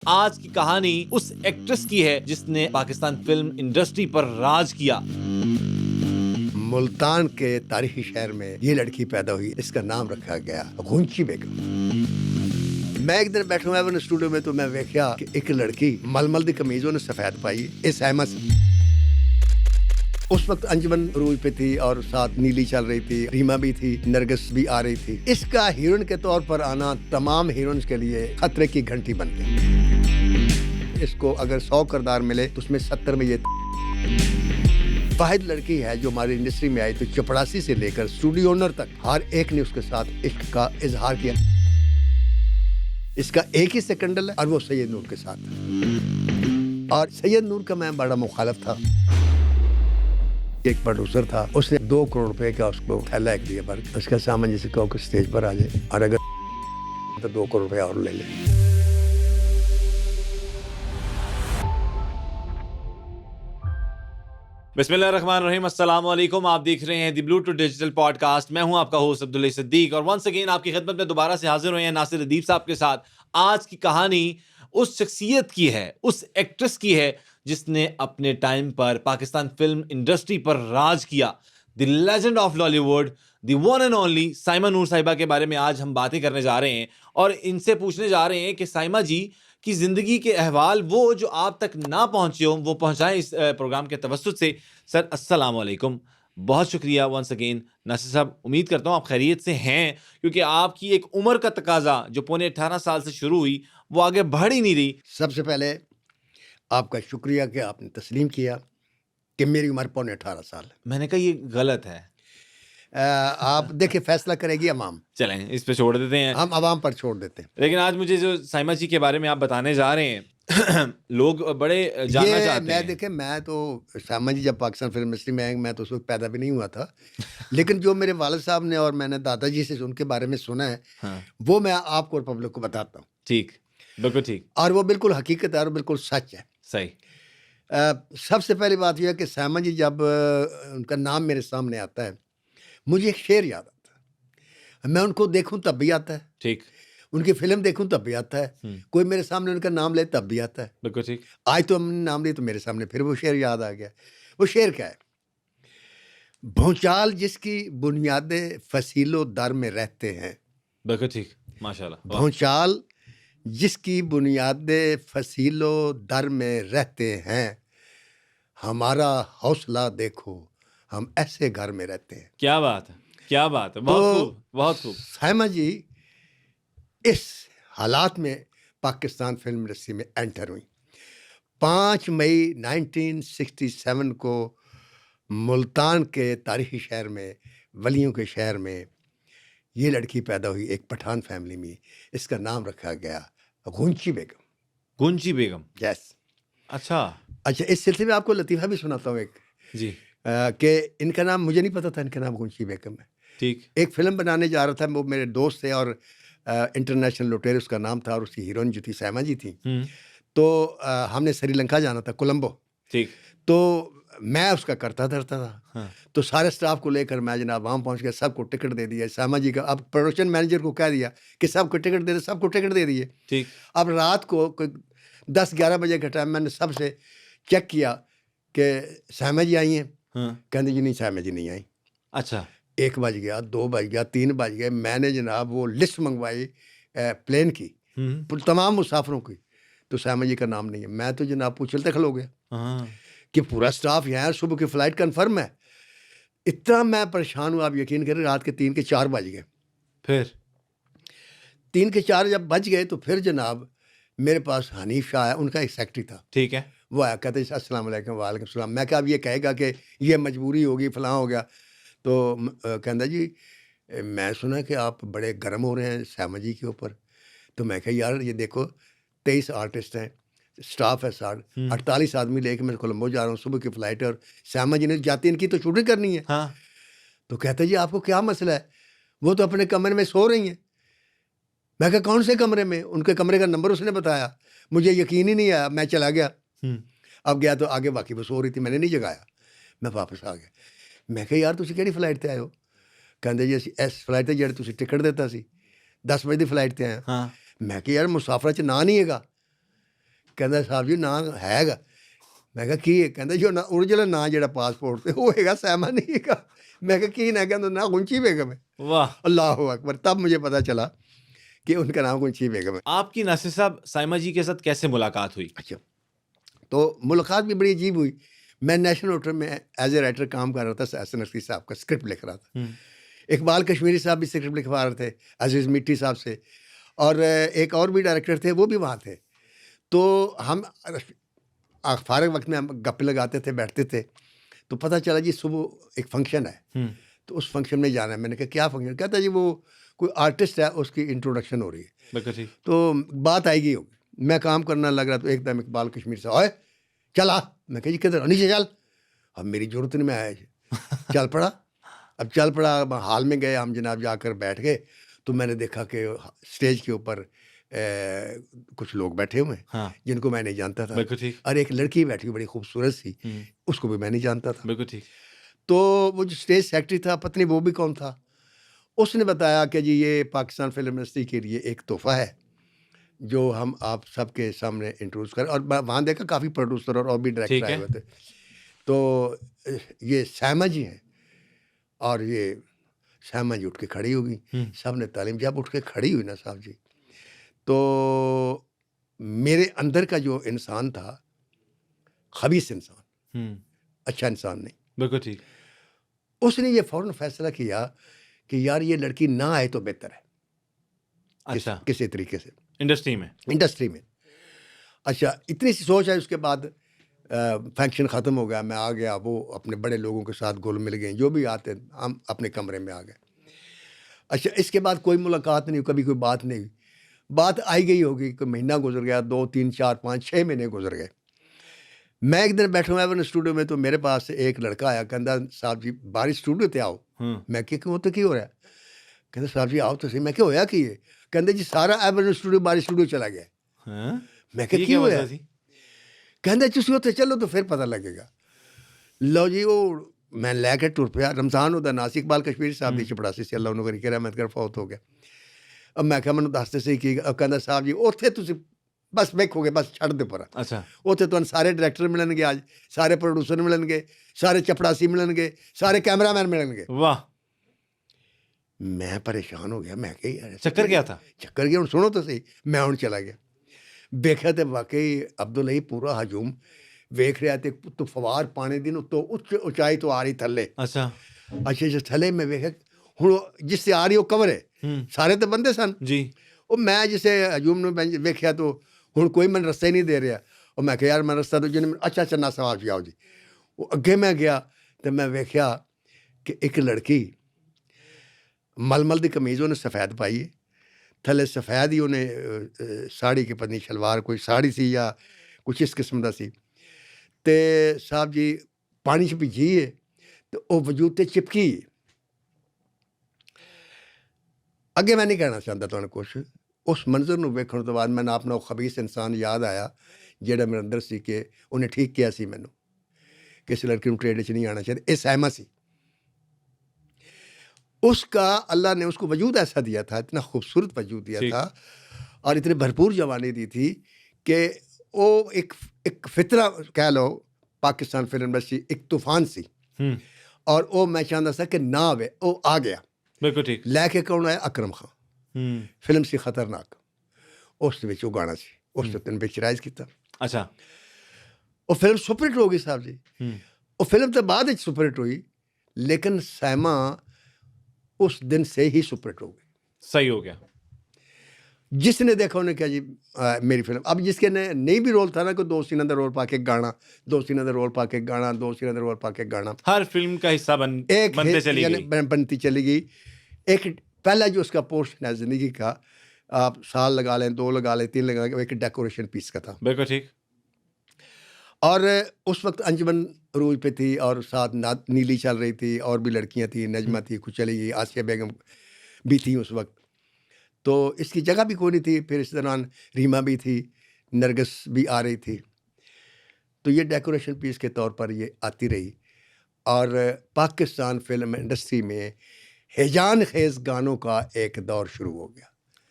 آج کی کہانی اس ایکٹریس کی ہے جس نے پاکستان فلم انڈسٹری پر راج کیا۔ ملتان کے تاریخی شہر میں یہ لڑکی پیدا ہوئی، اس کا نام رکھا گیا غنچی بیگم۔ میں ایک دن بیٹھا ہوا اسٹوڈیو میں تو میں ویکھیا کہ ایک لڑکی ململ دی قمیض نے سفید پائی، اس احمد اس وقت انجمن عروج پہ تھی اور ساتھ نیلی چل رہی تھی، ریما بھی تھی، نرگس بھی آ رہی تھی۔ اس کا ہیروئن کے طور پر آنا تمام ہیروئنز کے لیے خطرے کی گھنٹی بن گئی۔ اس کو اگر 100 کردار ملے تو اس میں 70 میں یہ واحد لڑکی ہے جو ہماری انڈسٹری میں آئی، تو چپڑاسی سے لے کر اسٹوڈیو اونر تک ہر ایک نے اس کے ساتھ عشق کا اظہار کیا۔ اس کا ایک ہی سیکنڈل ہے اور وہ سید نور کے ساتھ، اور سید نور کا میں بڑا مخالف تھا۔ ایک پروڈیوسر تھا، اس نے 2 کروڑ روپے کا اس کو تھیلا ایک دیا، اس کا سامان جسے کہو کہ اسٹیج پر آ جائے اور اگر تو 2 کروڑ روپے اور لے لے۔ بسم اللہ الرحمن الرحیم، السلام علیکم۔ آپ دیکھ رہے ہیں دی بلو ٹو ڈیجیٹل پوڈ کاسٹ۔ میں ہوں آپ کا ہوسٹ عبداللہ صدیق، اور ونس اگین آپ کی خدمت میں دوبارہ سے حاضر ہوئے ہیں ناصر ادیب صاحب کے ساتھ۔ آج کی کہانی اس شخصیت کی ہے، اس ایکٹریس کی ہے جس نے اپنے ٹائم پر پاکستان فلم انڈسٹری پر راج کیا۔ The legend of Lollywood, the one and only Saima Noor صاحبہ کے بارے میں آج ہم باتیں کرنے جا رہے ہیں، اور ان سے پوچھنے جا رہے ہیں کہ سائمہ جی کی زندگی کے احوال وہ جو آپ تک نہ پہنچے ہوں وہ پہنچائیں اس پروگرام کے توسط سے۔ سر السلام علیکم، بہت شکریہ ونس اگین۔ ناصر صاحب، امید کرتا ہوں آپ خیریت سے ہیں، کیونکہ آپ کی ایک عمر کا تقاضا جو پونے 18 سال سے شروع ہوئی وہ آگے بڑھ ہی نہیں رہی۔ سب سے پہلے آپ کا شکریہ کہ آپ نے تسلیم کیا کہ میری عمر پونے 18 سال ہے۔ میں نے کہا یہ غلط ہے۔ آپ دیکھیں، فیصلہ کرے گی عوام، چلیں اس پہ چھوڑ دیتے ہیں، ہم عوام پر چھوڑ دیتے ہیں۔ لیکن آج مجھے جو سائمہ جی کے بارے میں آپ بتانے جا رہے ہیں لوگ بڑے جاننا چاہتے میں ہیں۔ دیکھیں، میں تو سائمہ جی جب پاکستان فلم انڈسٹری میں آئے، میں تو اس وقت پیدا بھی نہیں ہوا تھا، لیکن جو میرے والد صاحب نے اور میں نے دادا جی سے ان کے بارے میں سنا ہے، وہ میں آپ کو اور پبلک کو بتاتا ہوں۔ ٹھیک، بالکل ٹھیک، اور وہ بالکل حقیقت ہے اور بالکل سچ ہے۔ صحیح۔ سب سے پہلی بات یہ ہے کہ سائمہ جی جب ان کا نام میرے سامنے آتا ہے، مجھے ایک شعر یاد آتا ہے۔ میں ان کو دیکھوں تب بھی آتا ہے، ٹھیک، ان کی فلم دیکھوں تب بھی آتا ہے، کوئی میرے سامنے ان کا نام لے تب بھی آتا ہے۔ بالکل ٹھیک۔ آج تو ہم نے نام لیا تو میرے سامنے پھر وہ شعر یاد آ گیا۔ وہ شعر کیا ہے؟ بھونچال جس کی بنیادیں فصیل و در میں رہتے ہیں، بالکل ٹھیک، ماشاء اللہ۔ بھونچال جس کی بنیادیں فصیل و در میں رہتے ہیں، ہمارا حوصلہ دیکھو ہم ایسے گھر میں رہتے ہیں۔ کیا بات ہے، کیا بات ہے، بہت خوب، بہت خوب۔ سائمہ جی اس حالات میں پاکستان فلم انڈسٹری میں انٹر ہوئی۔ 5 مئی 1967 کو ملتان کے تاریخی شہر میں، ولیوں کے شہر میں، یہ لڑکی پیدا ہوئی ایک پٹھان فیملی میں۔ اس کا نام رکھا گیا غنچی بیگم۔ غنچی بیگم، یس۔ اچھا اس سلسلے میں آپ کو لطیفہ بھی سناتا ہوں ایک، جی، کہ ان کا نام مجھے نہیں پتا تھا، ان کا نام غنچی بیگم ہے۔ ٹھیک، ایک فلم بنانے جا رہا تھا، وہ میرے دوست تھے، اور انٹرنیشنل لوٹیر اس کا نام تھا، اور اس کی ہیروئن جو تھی سائمہ جی تھی۔ تو ہم نے سری لنکا جانا تھا، کولمبو۔ ٹھیک، تو میں اس کا کرتا دھرتا تھا، تو سارے سٹاف کو لے کر میں جناب وہاں پہنچ گیا، سب کو ٹکٹ دے دیا۔ سائمہ جی کا اب پروڈکشن مینیجر کو کہہ دیا کہ سب کو ٹکٹ دے دے، سب کو ٹکٹ دے دیے۔ ٹھیک، اب رات کو کوئی 10-11 بجے کا ٹائم، میں نے سب سے چیک کیا کہ سائمہ جی آئی ہیں، کہتے جی نہیں، سائمہ جی نہیں آئی۔ اچھا، 1 بج گیا، 2 بج گیا، 3 بج گئے۔ میں نے جناب وہ لسٹ منگوائی پلین کی، تمام مسافروں کی، تو سائمہ جی کا نام نہیں ہے۔ میں تو جناب پوچھلتے کھل ہو گیا کہ پورا سٹاف یہاں ہے، صبح کی فلائٹ کنفرم ہے۔ اتنا میں پریشان ہوں، آپ یقین کریں، رات کے 3 کے 4 بج گئے۔ پھر 3 کے 4 جب بج گئے تو پھر جناب میرے پاس حنیف شاہ ہے، ان کا ایک سیکٹری تھا، ٹھیک ہے، وہ آیا، کہتے ہیں السلام علیکم۔ وعلیکم السلام۔ میں کہا اب یہ کہے گا کہ یہ مجبوری ہوگی، فلاں ہو گیا۔ تو کہتا جی میں سنا کہ آپ بڑے گرم ہو رہے ہیں سائمہ جی کے اوپر۔ تو میں کہا یار یہ دیکھو 23 آرٹسٹ ہیں، سٹاف ہے 48 آدمی لے کے میں کولمبو جا رہا ہوں، صبح کی فلائٹ ہے، اور سائمہ جی نے جاتی ان کی تو شوٹنگ کرنی ہے۔ تو کہتا جی آپ کو کیا مسئلہ ہے؟ وہ تو اپنے کمرے میں سو رہی ہیں۔ میں کہا کون سے کمرے میں؟ ان کے کمرے کا نمبر اس نے بتایا، مجھے یقین ہی نہیں آیا، میں چلا گیا۔ اب گیا تو آگے واقعی وہ سو رہی تھی، میں نے نہیں جگایا، میں واپس آ گیا۔ میں کہا یار تسی کہڑی فلائٹ تے آئے ہو؟ کہتے جی اسی اس فلائٹ تے جڑے تسی ٹکٹ دیتا سی 10 بجے دی فلائٹ تے آئے۔ میں کہ یار مسافرہ چ نہ نہیں ہے گا۔ ਕਹਿੰਦਾ ਸਾਹਿਬ ਜੀ ਨਾਂ ਹੈਗਾ। ਮੈਂ ਕਿਹਾ ਕੀ ਹੈ? ਕਹਿੰਦਾ ਜੋ ਨਾ ਓਰੀਜਨਲ ਨਾਂ ਜਿਹੜਾ ਪਾਸਪੋਰਟ ਤੇ ਉਹ ਹੈਗਾ ਸੈਮਾ ਨਹੀਂ ਹੈਗਾ। میں کہا کی نا کہا نا غنچی بیگم ہے. واہ اللہ اکبر. تب مجھے پتا چلا کہ ان کا نام غنچی بیگم ہے. آپ کی ناصر صاحب سائمہ جی کے ساتھ کیسے ملاقات ہوئی؟ اچھا تو ملاقات بھی بڑی عجیب ہوئی. میں نیشنل ہوٹل میں ایز اے رائٹر کام کر رہا تھا. احسن نقوی صاحب کا اسکرپٹ لکھ رہا تھا. اقبال کشمیری صاحب بھی اسکرپٹ لکھوا رہے تھے عزیز مٹی صاحب سے, اور ایک اور بھی ڈائریکٹر تھے وہ بھی وہاں تھے. تو ہم فارغ وقت میں ہم گپے لگاتے تھے, بیٹھتے تھے. تو پتہ چلا جی صبح ایک فنکشن ہے تو اس فنکشن میں جانا ہے. میں نے کہا کیا فنکشن؟ کہتا جی وہ کوئی آرٹسٹ ہے اس کی انٹروڈکشن ہو رہی ہے تو بات آئے گی ہوگی. میں کام کرنا لگ رہا تو ایک دم اقبال کشمیری صاحب آئے چل آ. میں کہا جی کدھر؟ نیچے چل. اب میری ضرورت نہیں, میں آیا جی چل پڑا. اب چل پڑا, ہال میں گئے ہم جناب, جا کر بیٹھ گئے تو میں نے دیکھا کہ اسٹیج کے اوپر کچھ لوگ بیٹھے ہوئے ہیں جن کو میں نہیں جانتا تھا, اور ایک لڑکی بیٹھی ہوئی بڑی خوبصورت سی, اس کو بھی میں نہیں جانتا تھا. بالکل ٹھیک. تو وہ جو اسٹیج سیکرٹری تھا, پتہ نہیں وہ بھی کون تھا, اس نے بتایا کہ جی یہ پاکستان فلم انڈسٹری کے لیے ایک تحفہ ہے جو ہم آپ سب کے سامنے انٹروڈیوس کریں. اور وہاں دیکھا کافی پروڈیوسر اور بھی ڈائریکٹر آئے ہوئے تھے. تو یہ سائمہ جی ہیں, اور یہ سائمہ جی اٹھ کے کھڑی ہوگی. سب نے تعلیم. جب اٹھ کے کھڑی ہوئی نا صاحب جی, تو میرے اندر کا جو انسان تھا, خبیث انسان, اچھا انسان نہیں, بالکل ٹھیک, اس نے یہ فوراً فیصلہ کیا کہ یار یہ لڑکی نہ آئے تو بہتر ہے. اچھا کسی طریقے سے انڈسٹری میں. اچھا اتنی سی سوچ ہے. اس کے بعد فنکشن ختم ہو گیا, میں آ گیا. وہ اپنے بڑے لوگوں کے ساتھ گھل مل گئے, جو بھی آتے ہم اپنے کمرے میں آ گئے. اچھا اس کے بعد کوئی ملاقات نہیں, کبھی کوئی بات نہیں. بات آئی گئی ہوگی, کوئی مہینہ گزر گیا, 2 3 4 5 6 مہینے گزر گئے. میں ایک دن بیٹھا ہوا ایون اسٹوڈیو میں, تو میرے پاس ایک لڑکا آیا, کہندا صاحب جی باہر اسٹوڈیو تے آؤ. میں کہ وہ تو کی ہو رہا ہے؟ کہندا صاحب جی آؤ تو صحیح. میں کہ ہویا کی ہے؟ کہندا جی سارا ایون اسٹوڈیو باہر اسٹوڈیو چلا گیا. میں کہ کی ہوا؟ کہندا تسی اوتھے چلو تو پھر پتہ لگے گا. لو جی وہ میں لے کے ٹر پیا. رمضان ہوتا ناصر اقبال کشمیری صاحب دی چپڑاسی سے, اللہ انہوں کی رحمت کر, فوت ہو گیا. اب میں کہا مینوں دستے سی کی. کہندا صاحب جی اوتھے تسی بس ویکھو گے, بس چھڑ دے پرا. اچھا اوتھے تمہیں سارے ڈائریکٹر ملن گے, آج سارے پروڈیوسر ملن گے, سارے چپڑاسی ملن گے, سارے کیمرہ مین ملن گے. واہ, میں پریشان ہو گیا. میں کہ یار چکر کیا تھا؟ چکر گیا. ہوں سنو تو صحیح. میں ہوں چلا گیا, دیکھا تو واقعی عبداللہ پورا ہجوم ویکھ رہا تے تو فوار پانی دی نو تو اونچائی تو آ رہی تھلے. اچھا اچھا جو تھلے میں ویکھا ہوں جس سے آ رہی وہ کور ہے, سارے تو بندے سن جی. وہ میں جسے ہجوم نے ویکھیا تو ہوں کوئی من رستہ ہی نہیں دے رہا. اور میں کہ یار میں رستہ تو جن اچھا چنا سوال جی آؤ جی. وہ اگے میں گیا تو میں ویکھیا کہ ایک لڑکی ململ دی قمیض انہیں سفید پائی ہے, تھلے سفید ہی انہیں ساڑی کی پتنی شلوار کوئی ساڑی سی یا کچھ اس قسم دا سی. تے صاحب جی پانی چ بھیجی ہے تو وہ وجود تے چپکی. اگے میں نہیں کہنا چاہتا تمہیں کچھ. اس منظر نو ویکھن تو بعد میں نے اپنا خبیث انسان یاد آیا جہاں میرے اندر سی کہ انہیں ٹھیک کیا سی مینوں کہ اس لڑکی ٹریڈ چ نہیں آنا چاہیے. یہ سائمہ سی, اس کا اللہ نے اس کو وجود ایسا دیا تھا, اتنا خوبصورت وجود دیا تھا, اور اتنی بھرپور جوانی دی تھی کہ وہ ایک فطرہ کہہ لو پاکستان فلم انڈسٹری ایک طوفان سی. اور وہ میں چاہتا سا کہ نہ آوے, وہ آ گیا. بالکل ٹھیک. لے کے کون آیا؟ اکرم خان. فلم سی خطرناک, اس وچ وہ گانا سی, اس نے پکچرائز کیتا. اچھا وہ فلم سپر ہٹ ہو گئی صاحب جی. وہ فلم تو بعد سپر ہٹ ہوئی, لیکن سائمہ اس دن سے ہی سپر ہٹ ہو گئی. صحیح ہو گیا. جس نے دیکھا انہیں کیا جی میری فلم. اب جس کے نہیں بھی رول تھا نا, کہ 2 سینہ دا رول پا کے گانا, 2 سینہ دا رول پا کے گانا, 2 سینہ دا رول پا کے گانا, ہر فلم کا حصہ بنتے چلی گئی, بنتی چلی گئی. ایک پہلا جو اس کا پورشن ہے زندگی کا, آپ سال لگا لیں, 2 لگا لیں, 3 لگا لیں, ایک ڈیکوریشن پیس کا تھا. بالکل ٹھیک. اور اس وقت انجمن عروج پہ تھی, اور ساتھ نیلی چل رہی تھی, اور بھی لڑکیاں تھیں, نجمہ تھی, کچھ چلی گئی, آسیہ بیگم بھی تھیں اس وقت. تو اس کی جگہ بھی کوئی نہیں تھی. پھر اس دوران ریما بھی تھی, نرگس بھی آ رہی تھی. تو یہ ڈیکوریشن پیس کے طور پر یہ آتی رہی, اور پاکستان فلم انڈسٹری میں ہیجان خیز گانوں کا ایک دور شروع ہو گیا.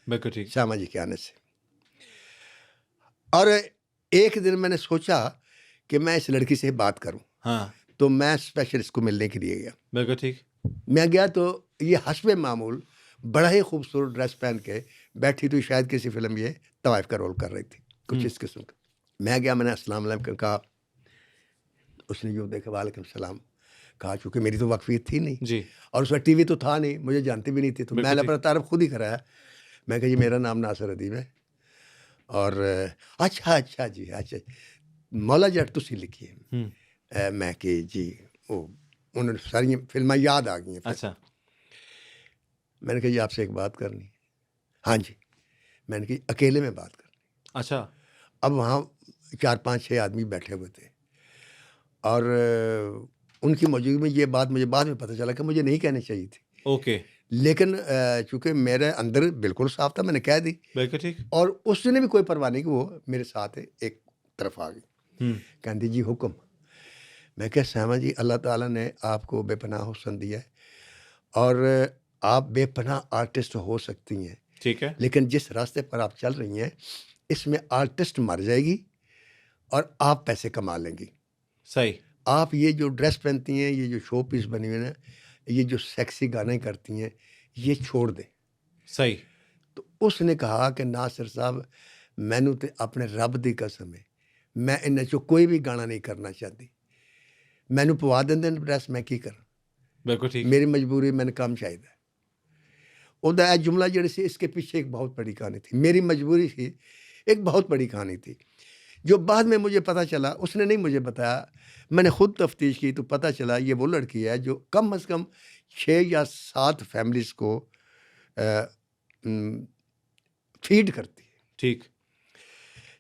بالکل ٹھیک. سائمہ جی کے آنے سے. اور ایک دن میں نے سوچا کہ میں اس لڑکی سے بات کروں. ہاں تو میں اسپیشل اس کو ملنے کے لیے گیا. بالکل ٹھیک. میں گیا تو یہ حسب معمول بڑا ہی خوبصورت ڈریس پہن کے بیٹھی تھی. شاید کسی فلم یہ طوائف کا رول کر رہی تھی, کچھ اس قسم کا. میں گیا, میں نے السلام علیکم کہا. اس نے جو دیکھا وعلیکم السلام کہا, چونکہ میری تو واقفیت تھی نہیں جی اور اس وقت ٹی وی تو تھا نہیں, مجھے جانتی بھی نہیں تھی. تو میں نے اپنا تعارف خود ہی کرایا. میں کہا جی میرا نام ناصر ادیب ہے. اور اچھا جی اچھا مولا جٹ تسی لکھیے. میں کہ جی وہ انہوں نے ساری فلمیں یاد آ گئی ہیں. اچھا میں نے کہا جی آپ سے ایک بات کرنی. ہاں جی. میں نے کہا اکیلے میں بات کرنی. اچھا اب وہاں 4-5-6 آدمی بیٹھے ہوئے تھے اور ان کی موجودگی میں یہ بات مجھے بعد میں پتہ چلا کہ مجھے نہیں کہنی چاہیے تھی. اوکے لیکن چونکہ میرے اندر بالکل صاف تھا, میں نے کہہ دی. بالکل ٹھیک. اور اس نے بھی کوئی پرواہ نہیں کہ وہ میرے ساتھ ایک طرف آ گئی. کہتی جی حکم. میں کہا سیما جی اللہ تعالیٰ نے آپ کو بے پناہ حسن دیا ہے اور آپ بے پناہ آرٹسٹ ہو سکتی ہیں, ٹھیک ہے, لیکن جس راستے پر آپ چل رہی ہیں اس میں آرٹسٹ مر جائے گی اور آپ پیسے کما لیں گی. صحیح. آپ یہ جو ڈریس پہنتی ہیں, یہ جو شو پیس بنی ہوئی ہیں, یہ جو سیکسی گانے کرتی ہیں, یہ چھوڑ دیں. صحیح. تو اس نے کہا کہ ناصر صاحب مینوں تے اپنے رب دی قسم ہے, میں ان چوں کوئی بھی گانا نہیں کرنا چاہتی. مینوں پوا دیں ڈریس, میں کی کروں. بالکل ٹھیک. میری مجبوری, میں نے کام چاہیے. وہ جملہ جڑی سی اس کے پیچھے ایک بہت بڑی کہانی تھی. میری مجبوری تھی, ایک بہت بڑی کہانی تھی جو بعد میں مجھے پتہ چلا. اس نے نہیں مجھے بتایا, میں نے خود تفتیش کی تو پتہ چلا یہ وہ لڑکی ہے جو کم از کم 6 یا 7 فیملیز کو فیڈ کرتی ہے. ٹھیک.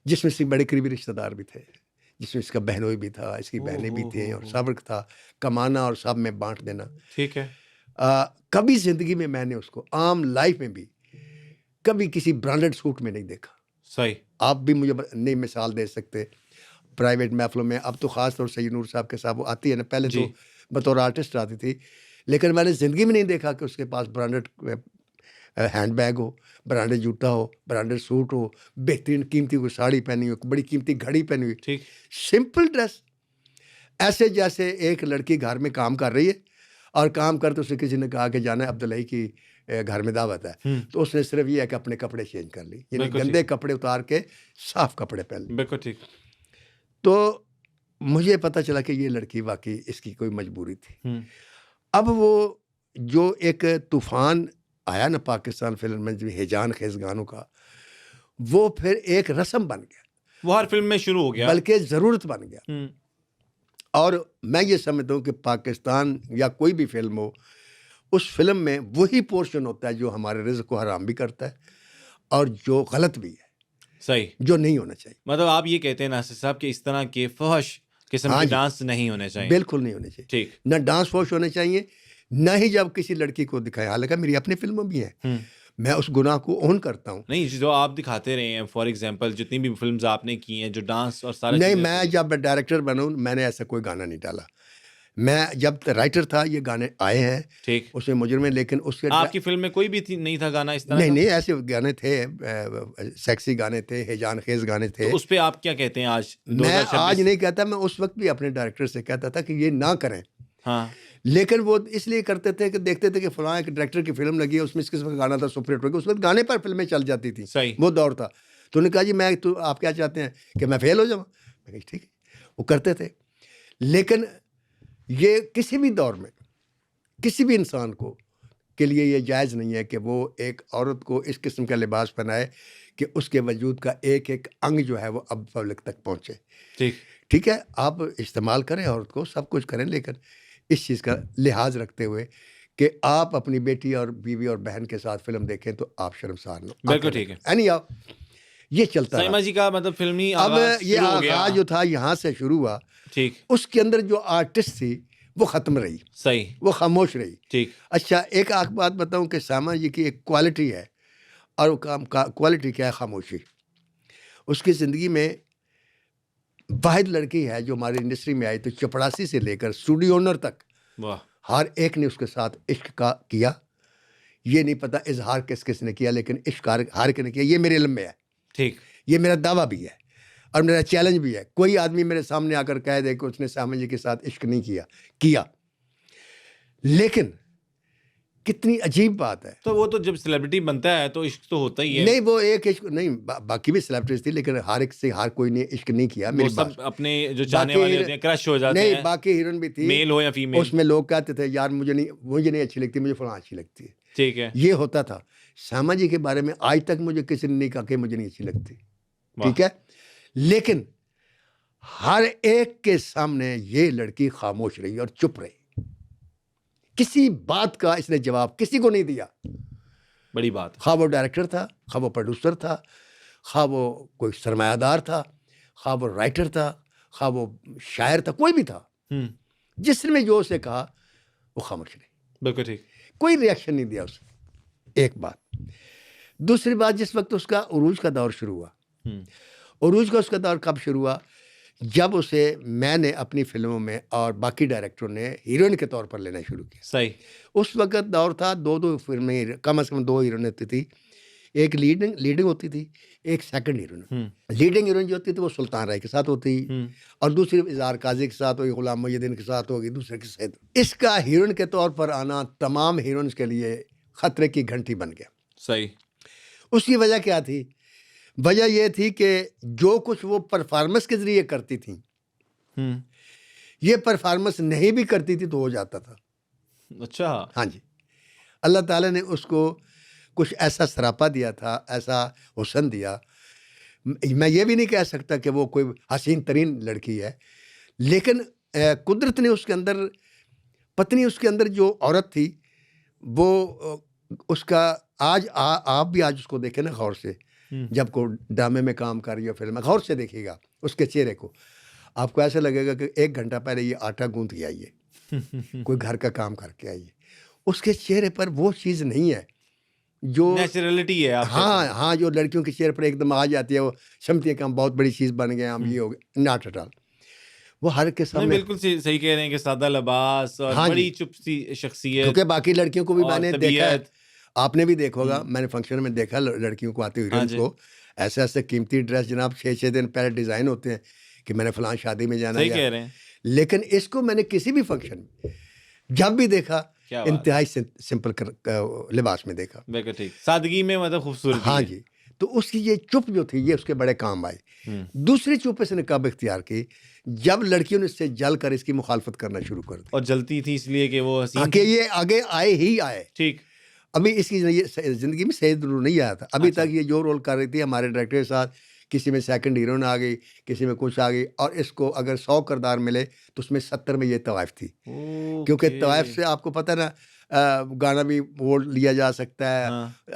جس میں سے بڑے قریبی رشتہ دار بھی تھے, جس میں اس کا بہنوئی بھی تھا, اس کی بہنیں بھی تھیں, اور صبر تھا, کمانا اور سب میں بانٹ دینا. ٹھیک ہے. کبھی زندگی میں نے اس کو عام لائف میں بھی کبھی کسی برانڈڈ سوٹ میں نہیں دیکھا. صحیح. آپ بھی مجھے نہیں مثال دے سکتے پرائیویٹ محفلوں میں. اب تو خاص طور سے سید نور صاحب کے ساتھ وہ آتی ہے نا, پہلے تو بطور آرٹسٹ آتی تھی, لیکن میں نے زندگی میں نہیں دیکھا کہ اس کے پاس برانڈڈ ہینڈ بیگ ہو, برانڈڈ جوتا ہو, برانڈڈ سوٹ ہو, بہترین قیمتی کوئی ساڑی پہنی ہو, بڑی قیمتی گھڑی پہنی ہوئی. ٹھیک. سمپل ڈریس, ایسے جیسے ایک لڑکی گھر میں کام کر رہی ہے اور کام کرتے اسے کسی نے کہا کہ جانا ہے عبداللہ کی گھر میں دعوت ہے, تو اس نے صرف یہ ہے کہ اپنے کپڑے چینج کر لی, یعنی گندے کپڑے اتار کے صاف کپڑے پہن لی. بالکل ٹھیک. تو مجھے پتہ چلا کہ یہ لڑکی واقعی اس کی کوئی مجبوری تھی. اب وہ جو ایک طوفان آیا نا پاکستان فلم میں, جو ہیجان خیز گانوں کا, وہ پھر ایک رسم بن گیا, وہ ہر فلم میں شروع ہو گیا, بلکہ ضرورت بن گیا. اور میں یہ سمجھتا ہوں کہ پاکستان یا کوئی بھی فلم ہو, اس فلم میں وہی پورشن ہوتا ہے جو ہمارے رزق کو حرام بھی کرتا ہے اور جو غلط بھی ہے. صحیح. جو نہیں ہونا چاہیے. مطلب آپ یہ کہتے ہیں ناصر صاحب کہ اس طرح کے فحش قسم کے ڈانس نہیں ہونے چاہیے. بالکل نہیں ہونے چاہیے. ٹھیک. نہ ڈانس فوش ہونے چاہیے, نہ ہی جب کسی لڑکی کو دکھایا. حالانکہ میری اپنی فلمیں بھی ہیں, میں اس گناہ کو اون کرتا ہوں. نہیں, جو آپ دکھاتے رہے ہیں, فار ایگزامپل جتنی بھی فلمز آپ نے کی ہیں جو ڈانس اور سارا, نہیں, میں جب ڈائریکٹر بنوں میں نے ایسا کوئی گانا نہیں ڈالا. میں جب رائٹر تھا یہ گانے آئے ہیں, ٹھیک, اس میں مجرم ہے, لیکن اس کے آپ کی فلم میں کوئی بھی نہیں تھا گانا اس طرح؟ نہیں, ایسے گانے تھے, سیکسی گانے تھے, ہیجان خیز گانے تھے. تو اس پہ آپ کیا کہتے ہیں آج؟ میں آج نہیں کہتا, میں اس وقت بھی اپنے ڈائریکٹر سے کہتا تھا کہ یہ نہ کریں. ہاں, لیکن وہ اس لیے کرتے تھے کہ دیکھتے تھے کہ فلاں ایک ڈائریکٹر کی فلم لگی ہے, اس میں اس قسم کا گانا تھا, سپر ہٹ ہو گیا. اس وقت گانے پر فلمیں چل جاتی تھیں. صحیح. وہ دور تھا. تو انہوں نے کہا جی تو آپ کیا چاہتے ہیں کہ میں فیل ہو جاؤں؟ میں کہا ٹھیک ہے. وہ کرتے تھے. لیکن یہ کسی بھی دور میں کسی بھی انسان کو کے لیے یہ جائز نہیں ہے کہ وہ ایک عورت کو اس قسم کا لباس پہنائے کہ اس کے وجود کا ایک ایک انگ جو ہے وہ اب پبلک تک پہنچے. ٹھیک ہے, آپ استعمال کریں عورت کو, سب کچھ کریں, لیکن اس چیز کا لحاظ رکھتے ہوئے کہ آپ اپنی بیٹی اور بیوی اور بہن کے ساتھ فلم دیکھیں تو آپ شرمسار نہ. بالکل ٹھیک ہے. یہ چلتا ہے. سیما جی کا مطلب فلمی اب یہ آغاز جو تھا یہاں سے شروع ہوا. ٹھیک. اس کے اندر جو آرٹسٹ تھی وہ ختم رہی. صحیح. وہ خاموش رہی. ٹھیک. اچھا, ایک بات بتاؤں کہ سیما جی کی ایک کوالٹی ہے, اور وہ کوالٹی کیا ہے؟ خاموشی. اس کی زندگی میں واحد لڑکی ہے جو ہماری انڈسٹری میں آئی تو چپڑاسی سے لے کر اسٹوڈیو اونر تک ہر ایک نے اس کے ساتھ عشق کا کیا. یہ نہیں پتا اظہار کس کس نے کیا, لیکن عشق ہر کے نے کیا. یہ میرے علم میں ہے. ٹھیک. یہ میرا دعویٰ بھی ہے. اور میرا چیلنج بھی ہے, کوئی آدمی میرے سامنے آ کر کہہ دے کہ اس نے سیما جی کے ساتھ عشق نہیں کیا. لیکن کتنی عجیب بات ہے. تو وہ تو جب سیلیبریٹی بنتا ہے تو عشق تو ہوتا ہی ہے. نہیں, وہ ایک عشق نہیں, باقی بھی سیلیبریٹیز تھی, لیکن ہر ایک سے ہر کوئی نے عشق نہیں کیا. میری بات, سب اپنے جو چاہنے والے ہوتے ہیں کرش ہو جاتے ہیں. نہیں, باقی ہیروئن بھی تھی, میل ہو یا فیمیل, اس میں لوگ کہتے تھے یار مجھے نہیں اچھی لگتی, مجھے فلاں اچھی لگتی ہے. ٹھیک ہے, یہ ہوتا تھا. سیما جی کے بارے میں آج تک مجھے کسی نے نہیں کہا کہ مجھے نہیں اچھی لگتی. ٹھیک ہے, لیکن ہر ایک کے سامنے یہ لڑکی خاموش رہی اور چپ رہی. کسی بات کا اس نے جواب کسی کو نہیں دیا. بڑی بات. خواہ وہ ڈائریکٹر تھا, خواہ وہ پروڈیوسر تھا, خواہ وہ کوئی سرمایہ دار تھا, خواہ وہ رائٹر تھا, خواہ وہ شاعر تھا, کوئی بھی تھا, جس نے جو اسے کہا وہ خاموش رہی. بالکل ٹھیک. کوئی ریئیکشن نہیں دیا اسے. ایک بات. دوسری بات, جس وقت اس کا عروج کا دور شروع ہوا, عروج کا اس کا دور کب شروع ہوا؟ جب اسے میں نے اپنی فلموں میں اور باقی ڈائریکٹروں نے ہیروئن کے طور پر لینا شروع کیا. صحیح. اس وقت دور تھا 2 فلمیں, کم از کم 2 ہیروئن ہوتی تھی. ایک لیڈنگ ہوتی تھی, ایک سیکنڈ ہیروئن. لیڈنگ ہیروئن جو ہوتی تھی وہ سلطان رائے کے ساتھ ہوتی, اور دوسری اظہار قاضی کے ساتھ ہوگی, غلام محی الدین کے ساتھ ہوگی, دوسرے کے ساتھ. اس کا ہیروئن کے طور پر آنا تمام ہیروئنس کے لیے خطرے کی گھنٹی بن گیا. صحیح. اس کی وجہ کیا تھی؟ وجہ یہ تھی کہ جو کچھ وہ پرفارمنس کے ذریعے کرتی تھیں, یہ پرفارمنس نہیں بھی کرتی تھی تو ہو جاتا تھا. اچھا. ہاں جی, اللہ تعالیٰ نے اس کو کچھ ایسا سراپا دیا تھا, ایسا حسن دیا. میں یہ بھی نہیں کہہ سکتا کہ وہ کوئی حسین ترین لڑکی ہے, لیکن قدرت نے اس کے اندر, پتنی اس کے اندر جو عورت تھی, وہ اس کا آج آپ بھی آج اس کو دیکھیں نا غور سے, جب کو ڈرامے میں کام کر رہی ہے, فلم میں غور سے دیکھیے گا اس کے چہرے کو, آپ کو ایسا لگے گا کہ 1 گھنٹہ پہلے یہ آٹا گوندھ کے آئی ہے, کوئی گھر کا کام کر کے آئی ہے. اس کے چہرے پر وہ چیز نہیں ہے جو نیچرلٹی ہے. ہاں, جو لڑکیوں کے چہرے پر ایک دم آ جاتی ہے, وہ سمجھتی ہے کہ ہم بہت بڑی چیز بن گئے, ہم یہ ہو گئے. Not at all. وہ ہر کے سامنے بالکل صحیح کہہ رہے ہیں کہ سادہ لباس اور بڑی چپ سی شخصیت. کیونکہ باقی لڑکیوں کو بھی میں نے دیکھا ہے, آپ نے بھی دیکھا ہوگا, میں نے فنکشن میں دیکھا لڑکیوں کو آتے ہوئے کو ایسے ایسے قیمتی ڈریس جناب 6 دن پہلے ڈیزائن ہوتے ہیں کہ میں نے فلاں شادی میں جانا. صحیح کہہ رہے ہیں. لیکن اس کو میں نے کسی بھی فنکشن میں جب بھی دیکھا انتہائی سمپل لباس میں دیکھا. بالکل ٹھیک, سادگی میں مطلب خوبصورتی. ہاں جی, تو اس کی یہ چپ جو تھی یہ اس کے بڑے کام آئی. دوسری چپ اس نے کب اختیار کی؟ جب لڑکیوں نے اس سے جل کر اس کی مخالفت کرنا شروع کر دی. اور جلتی تھی اس لیے کہ وہ حسین, کہ یہ آگے آئے ہی آئے. ٹھیک. ابھی اس کی زندگی میں سید رول نہیں آیا تھا ابھی تک. یہ جو رول کر رہی تھی ہمارے ڈائریکٹر کے ساتھ, کسی میں سیکنڈ ہیروئن آ گئی, کسی میں کچھ آ گئی, اور اس کو اگر 100 کردار ملے تو اس میں 70 میں یہ طوائف تھی. کیونکہ طوائف سے آپ کو پتہ نا, گانا بھی وہ لیا جا سکتا ہے,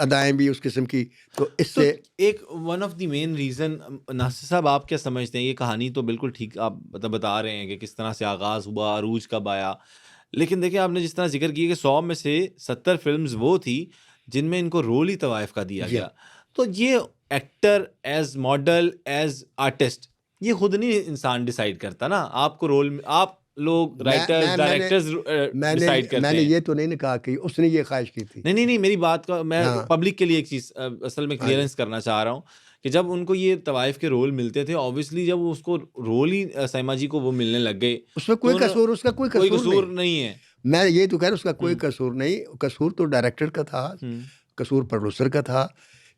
ادائیں بھی اس قسم کی. تو اس سے ایک one of the main reason, Nasir صاحب آپ کیا سمجھتے ہیں؟ یہ کہانی تو بالکل ٹھیک آپ بتا رہے ہیں کہ کس طرح سے آغاز ہوا, عروج کب آیا, لیکن دیکھیں آپ نے جس طرح ذکر کیا کہ 100 میں سے 70 فلمز وہ تھی جن میں ان کو رول ہی طوائف کا دیا گیا. تو یہ actor as model as artist یہ خود نہیں انسان ڈیسائیڈ کرتا نا, آپ کو رول آپ لوگ رائٹرز ڈائریکٹرز ڈیسائیڈ کرتے ہیں. میں نے یہ تو نہیں کہا کہ اس نے یہ خواہش کی تھی. نہیں, میری بات کا میں پبلک کے لیے ایک چیز اصل میں کلیئرنس کرنا چاہ رہا ہوں کہ جب ان کو یہ طوائف کے رول ملتے تھے, اوبیسلی جب اس کو رول ہی سیما جی کو وہ ملنے لگ گئے, اس میں کوئی قصور, اس کا کوئی قصور نہیں ہے. میں یہ تو کہہ رہا ہوں اس کا کوئی قصور نہیں. قصور تو ڈائریکٹر کا تھا, قصور پروڈیوسر کا تھا,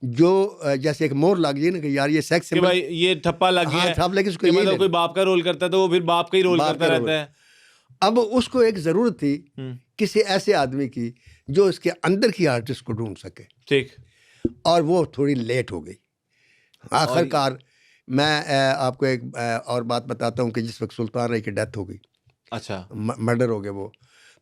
جو جیسے ایک مور لگ گئی نا کہ یار یہ سیکس کہ بھائی یہ ٹھپا لگ گیا ہے, مطلب کوئی باپ کا رول کرتا ہے تو وہ پھر باپ کا ہی رول کرتا رہتا ہے. اب اس کو ایک ضرورت تھی کسی ایسے آدمی کی جو اس کے اندر کی آرٹسٹ کو ڈھونڈ سکے. ٹھیک. اور وہ تھوڑی لیٹ ہو گئی. آخر کار میں آپ کو ایک اور بات بتاتا ہوں کہ جس وقت سلطان رائے کی ڈیتھ ہو گئی, اچھا مرڈر ہو گیا وہ,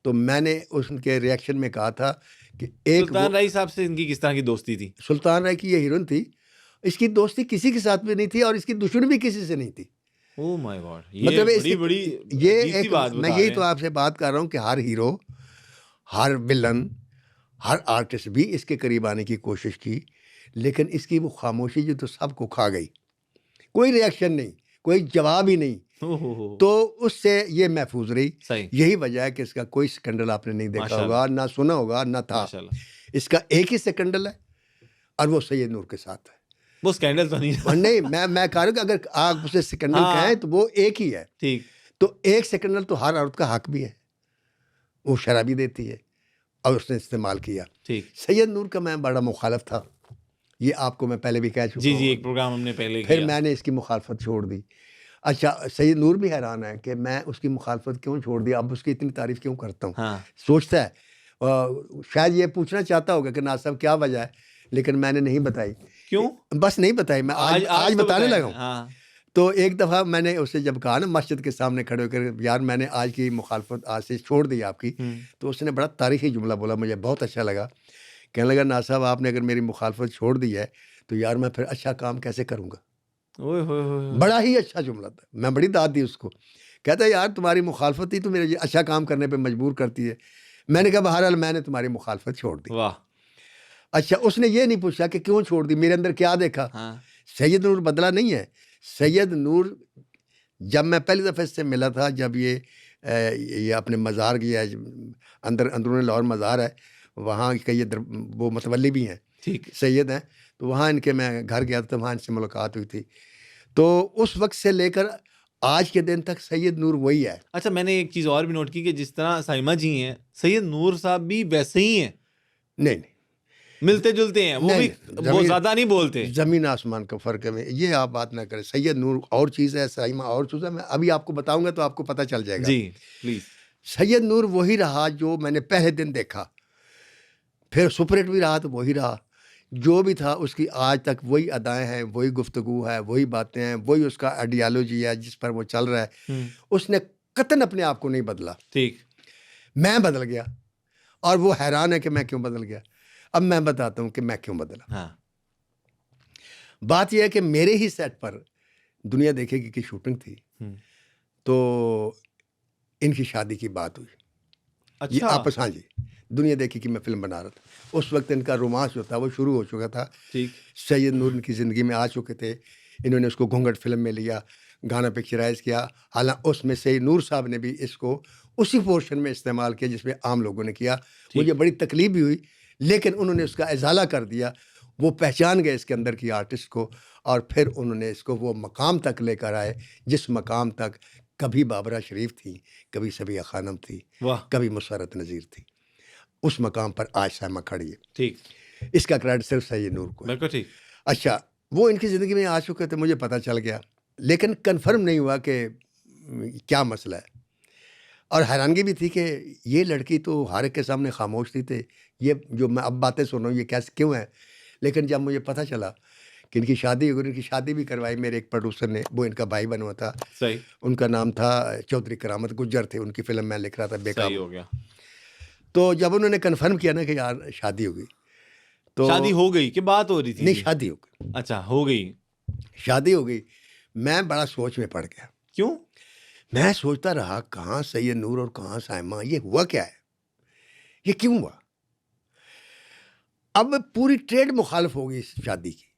تو میں نے اس کے ریئیکشن میں کہا تھا کہ ایک سلطان رائے صاحب سے ان کی کس طرح کی دوستی تھی؟ سلطان رائے کی یہ ہیروئن تھی, اس کی دوستی کسی کے ساتھ بھی نہیں تھی اور اس کی دشمنی بھی کسی سے نہیں تھی. اوہ مائی گاڈ, مطلب یہ ایک میں یہی تو آپ سے بات کر رہا ہوں کہ ہر ہیرو, ہر ویلن, ہر آرٹسٹ بھی اس کے قریب آنے کی کوشش کی, لیکن اس کی وہ خاموشی جو تو سب کو کھا گئی. کوئی ریئیکشن نہیں, کوئی جواب ہی نہیں, تو اس سے یہ محفوظ رہی. یہی وجہ ہے کہ اس کا کوئی سکنڈل آپ نے نہیں دیکھا ہوگا, نہ سنا ہوگا, نہ تھا. اس کا ایک ہی سکنڈل ہے اور وہ سید نور کے ساتھ ہے. وہ اسکینڈل تو نہیں اور نہیں میں کہہ رہا ہوں کہ اگر آپ اسے سکنڈل کہیں تو وہ ایک ہی ہے. ٹھیک. تو ایک سکنڈل تو ہر عورت کا حق بھی ہے, وہ شرابی دیتی ہے اور اس نے استعمال کیا. ٹھیک. سید نور کا میں بڑا مخالف تھا, یہ آپ کو میں پہلے بھی کہہ چکا ہوں. جی ایک پروگرام ہم نے پہلے پھر کیا. میں نے اس کی مخالفت چھوڑ دی. اچھا سید نور بھی حیران ہے کہ میں اس کی مخالفت کیوں چھوڑ دی, اب اس کی اتنی تعریف کیوں کرتا ہوں. ہاں. سوچتا ہے شاید یہ پوچھنا چاہتا ہوگا کہ ناصر صاحب کیا وجہ ہے, لیکن میں نے نہیں بتائی. کیوں؟ بس نہیں بتائی, میں آج بتانے لگا ہوں. ہاں. تو ایک دفعہ میں نے اسے جب کہا نا مسجد کے سامنے کھڑے ہو کر, یار میں نے آج کی مخالفت آج سے چھوڑ دی آپ کی, تو اس نے بڑا تاریخی جملہ بولا, مجھے بہت اچھا لگا. کہنے لگا ناصر صاحب آپ نے اگر میری مخالفت چھوڑ دی ہے تو یار میں پھر اچھا کام کیسے کروں گا. بڑا ہی اچھا جملہ تھا, میں بڑی داد دی اس کو. کہتا ہے یار تمہاری مخالفت ہی تو میرے اچھا کام کرنے پہ مجبور کرتی ہے. میں نے کہا بہرحال میں نے تمہاری مخالفت چھوڑ دی. واہ. اچھا اس نے یہ نہیں پوچھا کہ کیوں چھوڑ دی, میرے اندر کیا دیکھا. سید نور بدلا نہیں ہے. سید نور جب میں پہلی دفعہ اس سے ملا تھا, جب یہ اپنے مزار کی ہے, اندرون لاہور مزار ہے, وہاں کے یہ وہ متولی بھی ہیں, ٹھیک سید ہیں, تو وہاں ان کے میں گھر گیا تھا, وہاں ان سے ملاقات ہوئی تھی. تو اس وقت سے لے کر آج کے دن تک سید نور وہی ہے. اچھا میں نے ایک چیز اور بھی نوٹ کی کہ جس طرح سائمہ جی ہیں, سید نور صاحب بھی ویسے ہی ہیں. نہیں ملتے جلتے ہیں, وہ بھی بہت زیادہ نہیں بولتے. زمین آسمان کا فرق ہے, یہ آپ بات نہ کریں. سید نور اور چیز ہے, سائمہ اور چیز ہے. میں ابھی آپ کو بتاؤں گا تو آپ کو پتہ چل جائے گا. جی پلیز. سید نور وہی رہا جو میں نے پہلے دن دیکھا, پھر سپر ہٹ بھی رہا تو وہی رہا. جو بھی تھا اس کی آج تک وہی ادائیں ہیں, وہی گفتگو ہے, وہی باتیں ہیں, وہی اس کا آئیڈیالوجی ہے جس پر وہ چل رہا ہے. اس نے قطعاً اپنے آپ کو نہیں بدلا. ٹھیک. میں بدل گیا اور وہ حیران ہے کہ میں کیوں بدل گیا. اب میں بتاتا ہوں کہ میں کیوں بدلا. ہاں. بات یہ ہے کہ میرے ہی سیٹ پر دنیا دیکھے گی کی شوٹنگ تھی, تو ان کی شادی کی بات ہوئی. اچھا. آپس, ہاں جی, دنیا دیکھی کہ میں فلم بنا رہا تھا. اس وقت ان کا رومانس جو تھا وہ شروع ہو چکا تھا. ٹھیک. سید نور ان کی زندگی میں آ چکے تھے. انہوں نے اس کو گھونگھٹ فلم میں لیا, گانا پکچرائز کیا. حالانکہ اس میں سید نور صاحب نے بھی اس کو اسی پورشن میں استعمال کیا جس میں عام لوگوں نے کیا. مجھے بڑی تکلیف بھی ہوئی, لیکن انہوں نے اس کا ازالہ کر دیا. وہ پہچان گئے اس کے اندر کی آرٹسٹ کو, اور پھر انہوں نے اس کو وہ مقام تک لے کر آئے جس مقام تک کبھی بابرہ شریف تھی, کبھی صبیہ خانم تھی, کبھی مسرت نذیر تھی. اس مقام پر آج سائمہ کھڑی ہے. ٹھیک. اس کا کریڈٹ صرف سید نور کو ہے. بالکل ٹھیک. اچھا وہ ان کی زندگی میں آ چکے تھے, مجھے پتہ چل گیا, لیکن کنفرم نہیں ہوا کہ کیا مسئلہ ہے. اور حیرانگی بھی تھی کہ یہ لڑکی تو ہر ایک کے سامنے خاموش تھی. یہ جو میں اب باتیں سن رہا ہوں یہ کیسے کیوں ہے, لیکن جب مجھے پتہ چلا کہ ان کی شادی ہو گئی, ان کی شادی بھی کروائی میرے ایک پروڈیوسر نے, وہ ان کا بھائی بنا ہوا تھا. صحیح. ان کا نام تھا چودھری کرامت گجر تھے, ان کی فلم میں لکھ رہا تھا بے صحیح ہو گیا. تو جب انہوں نے کنفرم کیا نا کہ یار شادی ہو گئی, تو شادی ہو گئی کہ بات ہو رہی تھی؟ نہیں, شادی ہو گئی. اچھا ہو گئی. شادی ہو گئی. میں بڑا سوچ میں پڑ گیا. کیوں؟ میں سوچتا رہا کہاں سید نور اور کہاں سائمہ, یہ ہوا کیا ہے, یہ کیوں ہوا. اب پوری ٹریڈ مخالف ہو گئی اس شادی کی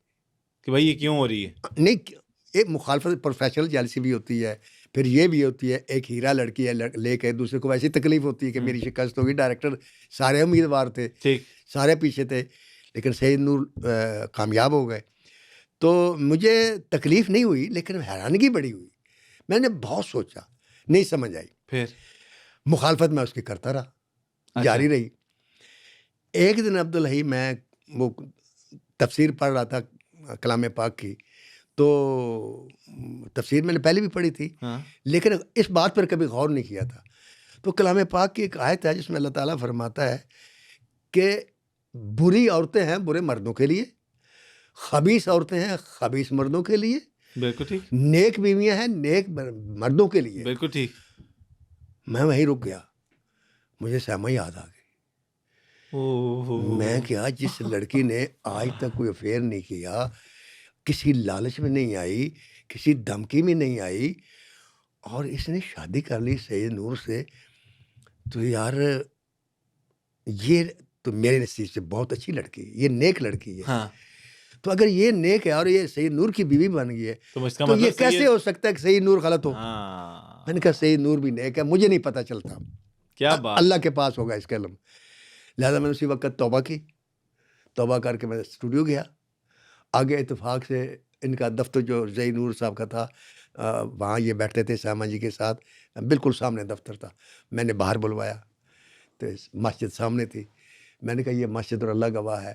کہ بھائی یہ کیوں ہو رہی ہے. نہیں, ایک مخالفت پروفیشنل جیلسی بھی ہوتی ہے, پھر یہ بھی ہوتی ہے ایک ہیرا لڑکی ہے لے کے دوسرے کو ویسی تکلیف ہوتی ہے کہ میری شکست ہوگی. ڈائریکٹر سارے امیدوار تھے, سارے پیچھے تھے, لیکن سید نور کامیاب ہو گئے. تو مجھے تکلیف نہیں ہوئی, لیکن حیرانگی بڑی ہوئی. میں نے بہت سوچا, نہیں سمجھ آئی. پھر مخالفت میں اس کی کرتا رہا, جاری رہی. ایک دن عبدالحی میں وہ تفسیر پڑھ رہا تھا کلام پاک کی, تو تفسیر میں نے پہلے بھی پڑھی تھی, لیکن اس بات پر کبھی غور نہیں کیا تھا. تو کلام پاک کی ایک آیت ہے جس میں اللہ تعالیٰ فرماتا ہے کہ بری عورتیں ہیں برے مردوں کے لیے, خبیث عورتیں ہیں خبیث مردوں کے لیے, بالکل ٹھیک, نیک بیویاں ہیں نیک مردوں کے لیے. بالکل ٹھیک. میں وہیں رک گیا, مجھے سائمہ یاد آ گئی. میں کیا, جس لڑکی نے آج تک کوئی افیئر نہیں کیا, کسی لالچ میں نہیں آئی, کسی دھمکی میں نہیں آئی, اور اس نے شادی کر لی سید نور سے, تو یار یہ تو میرے نصیب سے بہت اچھی لڑکی, یہ نیک لڑکی ہے. تو اگر یہ نیک ہے اور یہ سید نور کی بیوی بن گئی ہے تو یہ کیسے ہو سکتا ہے کہ سید نور غلط ہو. میں نے کہا سید نور بھی نیک ہے, مجھے نہیں پتہ چلتا, کیا بات, اللہ کے پاس ہوگا اس کا علم. لہٰذا میں نے اسی وقت توبہ کی, توبہ کر کے میں اسٹوڈیو گیا. آگے اتفاق سے ان کا دفتر جو زئی نور صاحب کا تھا وہاں یہ بیٹھتے تھے سیما جی کے ساتھ، بالکل سامنے دفتر تھا. میں نے باہر بلوایا تو مسجد سامنے تھی. میں نے کہا یہ مسجد اور اللہ گواہ ہے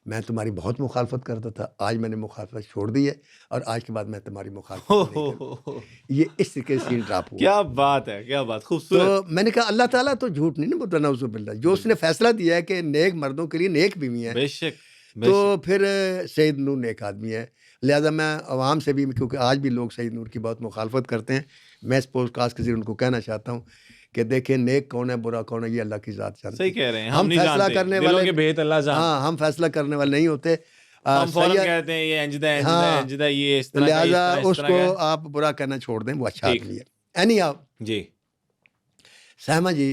میں تمہاری بہت مخالفت کرتا تھا، آج میں نے مخالفت چھوڑ دی ہے اور آج کے بعد میں تمہاری مخالفت نہیں کروں. یہ اس طریقے سے ڈراپ ہوا. کیا بات ہے، کیا بات، تو خوبصورت. میں نے کہا اللہ تعالیٰ تو جھوٹ نہیں بولتا نعوذ باللہ، جو اس نے فیصلہ دیا ہے کہ نیک مردوں کے لیے نیک بیوی ہیں بے شک، بے تو شک. پھر سید نور نیک آدمی ہے. لہٰذا میں عوام سے بھی، کیونکہ آج بھی لوگ سید نور کی بہت مخالفت کرتے ہیں، میں اس پوڈ کاسٹ کے ذریعے ان کو کہنا چاہتا ہوں کہ دیکھیں نیک کون ہے برا کون ہے یہ اللہ کی ذات جانتی صحیح ہے. کہہ رہے ہیں، ہم نہیں فیصلہ جانتے، کرنے دلوں والے، کے بھید اللہ جانتا. ہاں ہم فیصلہ کرنے والے نہیں ہوتے. ہم فوراً سید، کہتے ہیں یہ انجدہ انجدہ ہاں، انجدہ، یہ اس طرح کا، لہٰذا اس اس طرح کو کا. آپ برا کہنا چھوڑ دیں، وہ اچھا ٹھیک. آدمی ہے. اینی ہاؤ جی. سیما جی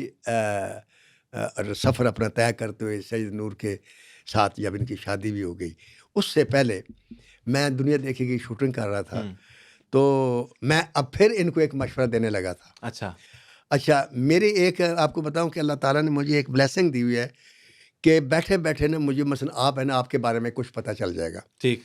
سفر اپنا طے کرتے ہوئے سید نور کے ساتھ جب ان کی شادی بھی ہو گئی، اس سے پہلے میں دنیا دیکھے کی شوٹنگ کر رہا تھا تو میں اب پھر ان کو ایک مشورہ دینے لگا تھا. اچھا میری ایک آپ کو بتاؤں کہ اللہ تعالیٰ نے مجھے ایک بلیسنگ دی ہوئی ہے کہ بیٹھے بیٹھے نا مجھے مثلا آپ ہے نا آپ کے بارے میں کچھ پتہ چل جائے گا. ٹھیک.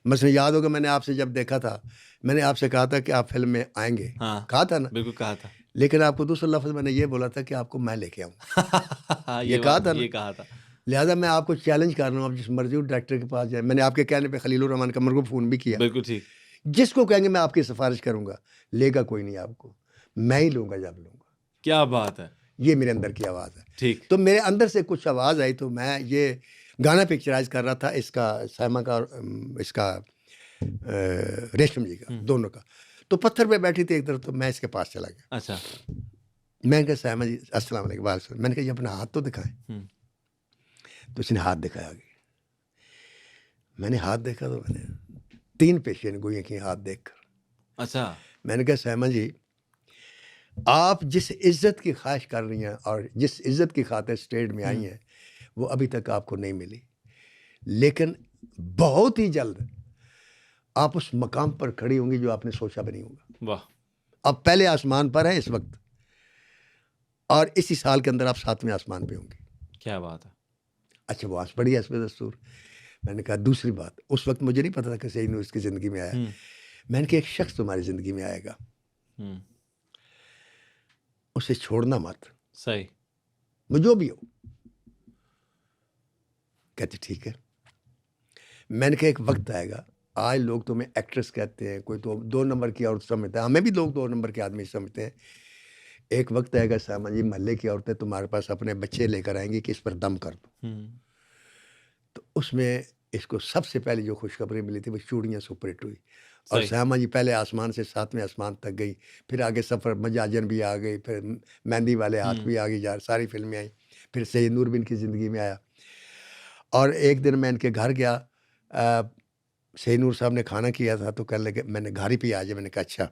مثلا یاد ہوگا میں نے آپ سے جب دیکھا تھا میں نے آپ سے کہا تھا کہ آپ فلم میں آئیں گے، کہا تھا نا، بالکل کہا تھا. لیکن آپ کو دوسرا لفظ میں نے یہ بولا تھا کہ آپ کو میں لے کے آؤں. یہ کہا تھا نا، یہ کہا تھا. لہٰذا میں آپ کو چیلنج کر رہا ہوں، آپ جس مرضی ڈائریکٹر کے پاس جائیں. میں نے آپ کے کہنے پہ خلیل الرحمان قمر کو فون بھی کیا. بالکل ٹھیک. جس کو کہیں گے میں آپ کی سفارش کروں گا، لے گا کوئی نہیں آپ کو، میں ہی لوں گا جب لوں گا. کیا بات ہے. یہ میرے اندر کی آواز ہے. ٹھیک. تو میرے اندر سے کچھ آواز آئی تو میں یہ گانا پکچرائز کر رہا تھا، اس کا سیما کا اور اس کا ریشم جی کا، دونوں کا. تو پتھر پہ بیٹھی تھی ایک طرف، تو میں اس کے پاس چلا گیا. اچھا. میں نے کہا سیما جی السلام علیکم. وعلیکم السلام. میں نے کہا یہ اپنا ہاتھ تو دکھائیں. تو اس نے ہاتھ دکھایا آگے. میں نے ہاتھ دیکھا تو میں نے 3 پیشین گوئیاں کی ہاتھ دیکھ کر. اچھا. میں نے کہا سیما جی آپ جس عزت کی خواہش کر رہی ہیں اور جس عزت کی خاطر اسٹیٹ میں آئی ہیں وہ ابھی تک آپ کو نہیں ملی، لیکن بہت ہی جلد آپ اس مقام پر کھڑی ہوں گی جو آپ نے سوچا بھی نہیں ہوگا. واہ. آپ پہلے آسمان پر ہیں اس وقت اور اسی سال کے اندر آپ 7ویں آسمان پہ ہوں گے. کیا بات ہے. اچھا وہ آس پڑی ہے اس پہ دستور. میں نے کہا دوسری بات، اس وقت مجھے نہیں پتا تھا کہ سید نور اس کی زندگی میں آیا. میں نے کہا ایک شخص تمہاری زندگی میں آئے گا، اسے چھوڑنا مت. صحیح. وہ جو بھی ہو. کہتے ٹھیک ہے. میں نے کہا ایک وقت آئے گا، آج لوگ تمہیں ایکٹریس کہتے ہیں، کوئی تو 2 نمبر کی عورت سمجھتا ہے، ہمیں بھی لوگ 2 نمبر کے آدمی سمجھتے ہیں. ایک وقت آئے گا سیما جی محلے کی عورتیں تمہارے پاس اپنے بچے لے کر آئیں گی کہ اس پر دم کر دو. تو اس میں اس کو سب سے پہلے جو خوشخبری ملی تھی وہ چوڑیاں سپر ہٹ ہوئی. اور سیما جی پہلے آسمان سے 7ویں آسمان تک گئی، پھر آگے سفر مجاجن بھی آ گئی، پھر مہندی والے ہاتھ بھی آ گئی، یار ساری فلمیں آئیں. پھر سید نور بھی ان کی زندگی میں آیا. اور ایک دن میں ان کے گھر گیا، سید نور صاحب نے کھانا کیا تھا تو کہنے لگے میں نے گھر ہی پہ آ جائے. میں نے کہا اچھا.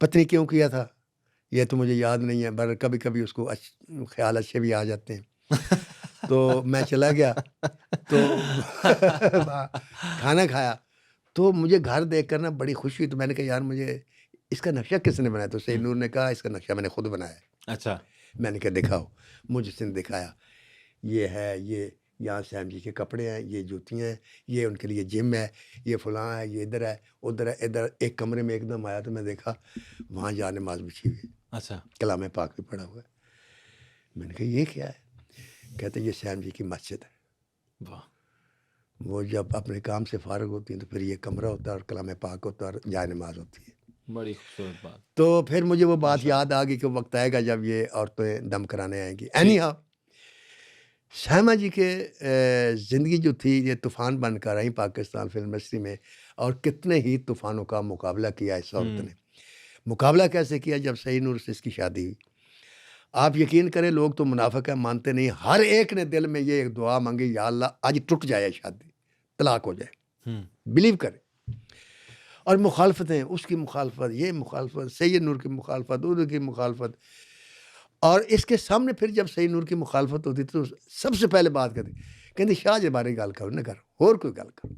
پتہ نہیں کیوں کیا تھا یہ تو مجھے یاد نہیں ہے، پر کبھی کبھی اس کو خیال اچھے بھی آ جاتے ہیں. تو میں چلا گیا تو کھانا کھایا تو مجھے گھر دیکھ کر نا بڑی خوشی ہوئی. تو میں نے کہا یار مجھے اس کا نقشہ کس نے بنایا؟ تو سید نور نے کہا اس کا نقشہ میں نے خود بنایا ہے. اچھا. میں نے کہا دکھاؤ. مجھے اس نے دکھایا، یہ ہے، یہ یہاں سیم جی کے کپڑے ہیں، یہ جوتیاں ہیں، یہ ان کے لیے جم ہے، یہ فلاں ہے، یہ ادھر ہے ادھر ہے ادھر. ایک کمرے میں ایک دم آیا تو میں دیکھا وہاں جا نماز بچھی ہوئی ہے. اچھا. کلام پاک بھی پڑھا ہوا ہے. میں نے کہا یہ کیا ہے؟ کہتے یہ سیم جی کی مسجد ہے. واہ. وہ جب اپنے کام سے فارغ ہوتی ہیں تو پھر یہ کمرہ ہوتا ہے اور کلام پاک ہوتا ہے اور جائے نماز ہوتی ہے. بڑی خوبصورت بات. تو پھر مجھے وہ بات یاد آ گئی کہ وقت آئے گا جب یہ عورتیں دم کرانے آئیں گی. اینی ہاؤ سیما جی کے زندگی جو تھی یہ طوفان بن کر آئی پاکستان فلم انڈسٹری میں، اور کتنے ہی طوفانوں کا مقابلہ کیا اس عورت نے. مقابلہ کیسے کیا؟ جب سید نور سے اس کی شادی ہوئی، آپ یقین کریں لوگ تو منافق ہیں، مانتے نہیں، ہر ایک نے دل میں یہ ایک دعا مانگی یا اللہ آج ٹوٹ جائے شادی، طلاق ہو جائے. بلیو کریں. اور مخالفتیں، اس کی مخالفت، یہ مخالفت، سید نور کی مخالفت، ادھر کی مخالفت. اور اس کے سامنے پھر جب سید نور کی مخالفت ہوتی تو سب سے پہلے بات کرتی کہتی شاہ جی بارے گل کرو نہ کرو اور کوئی گل کرو.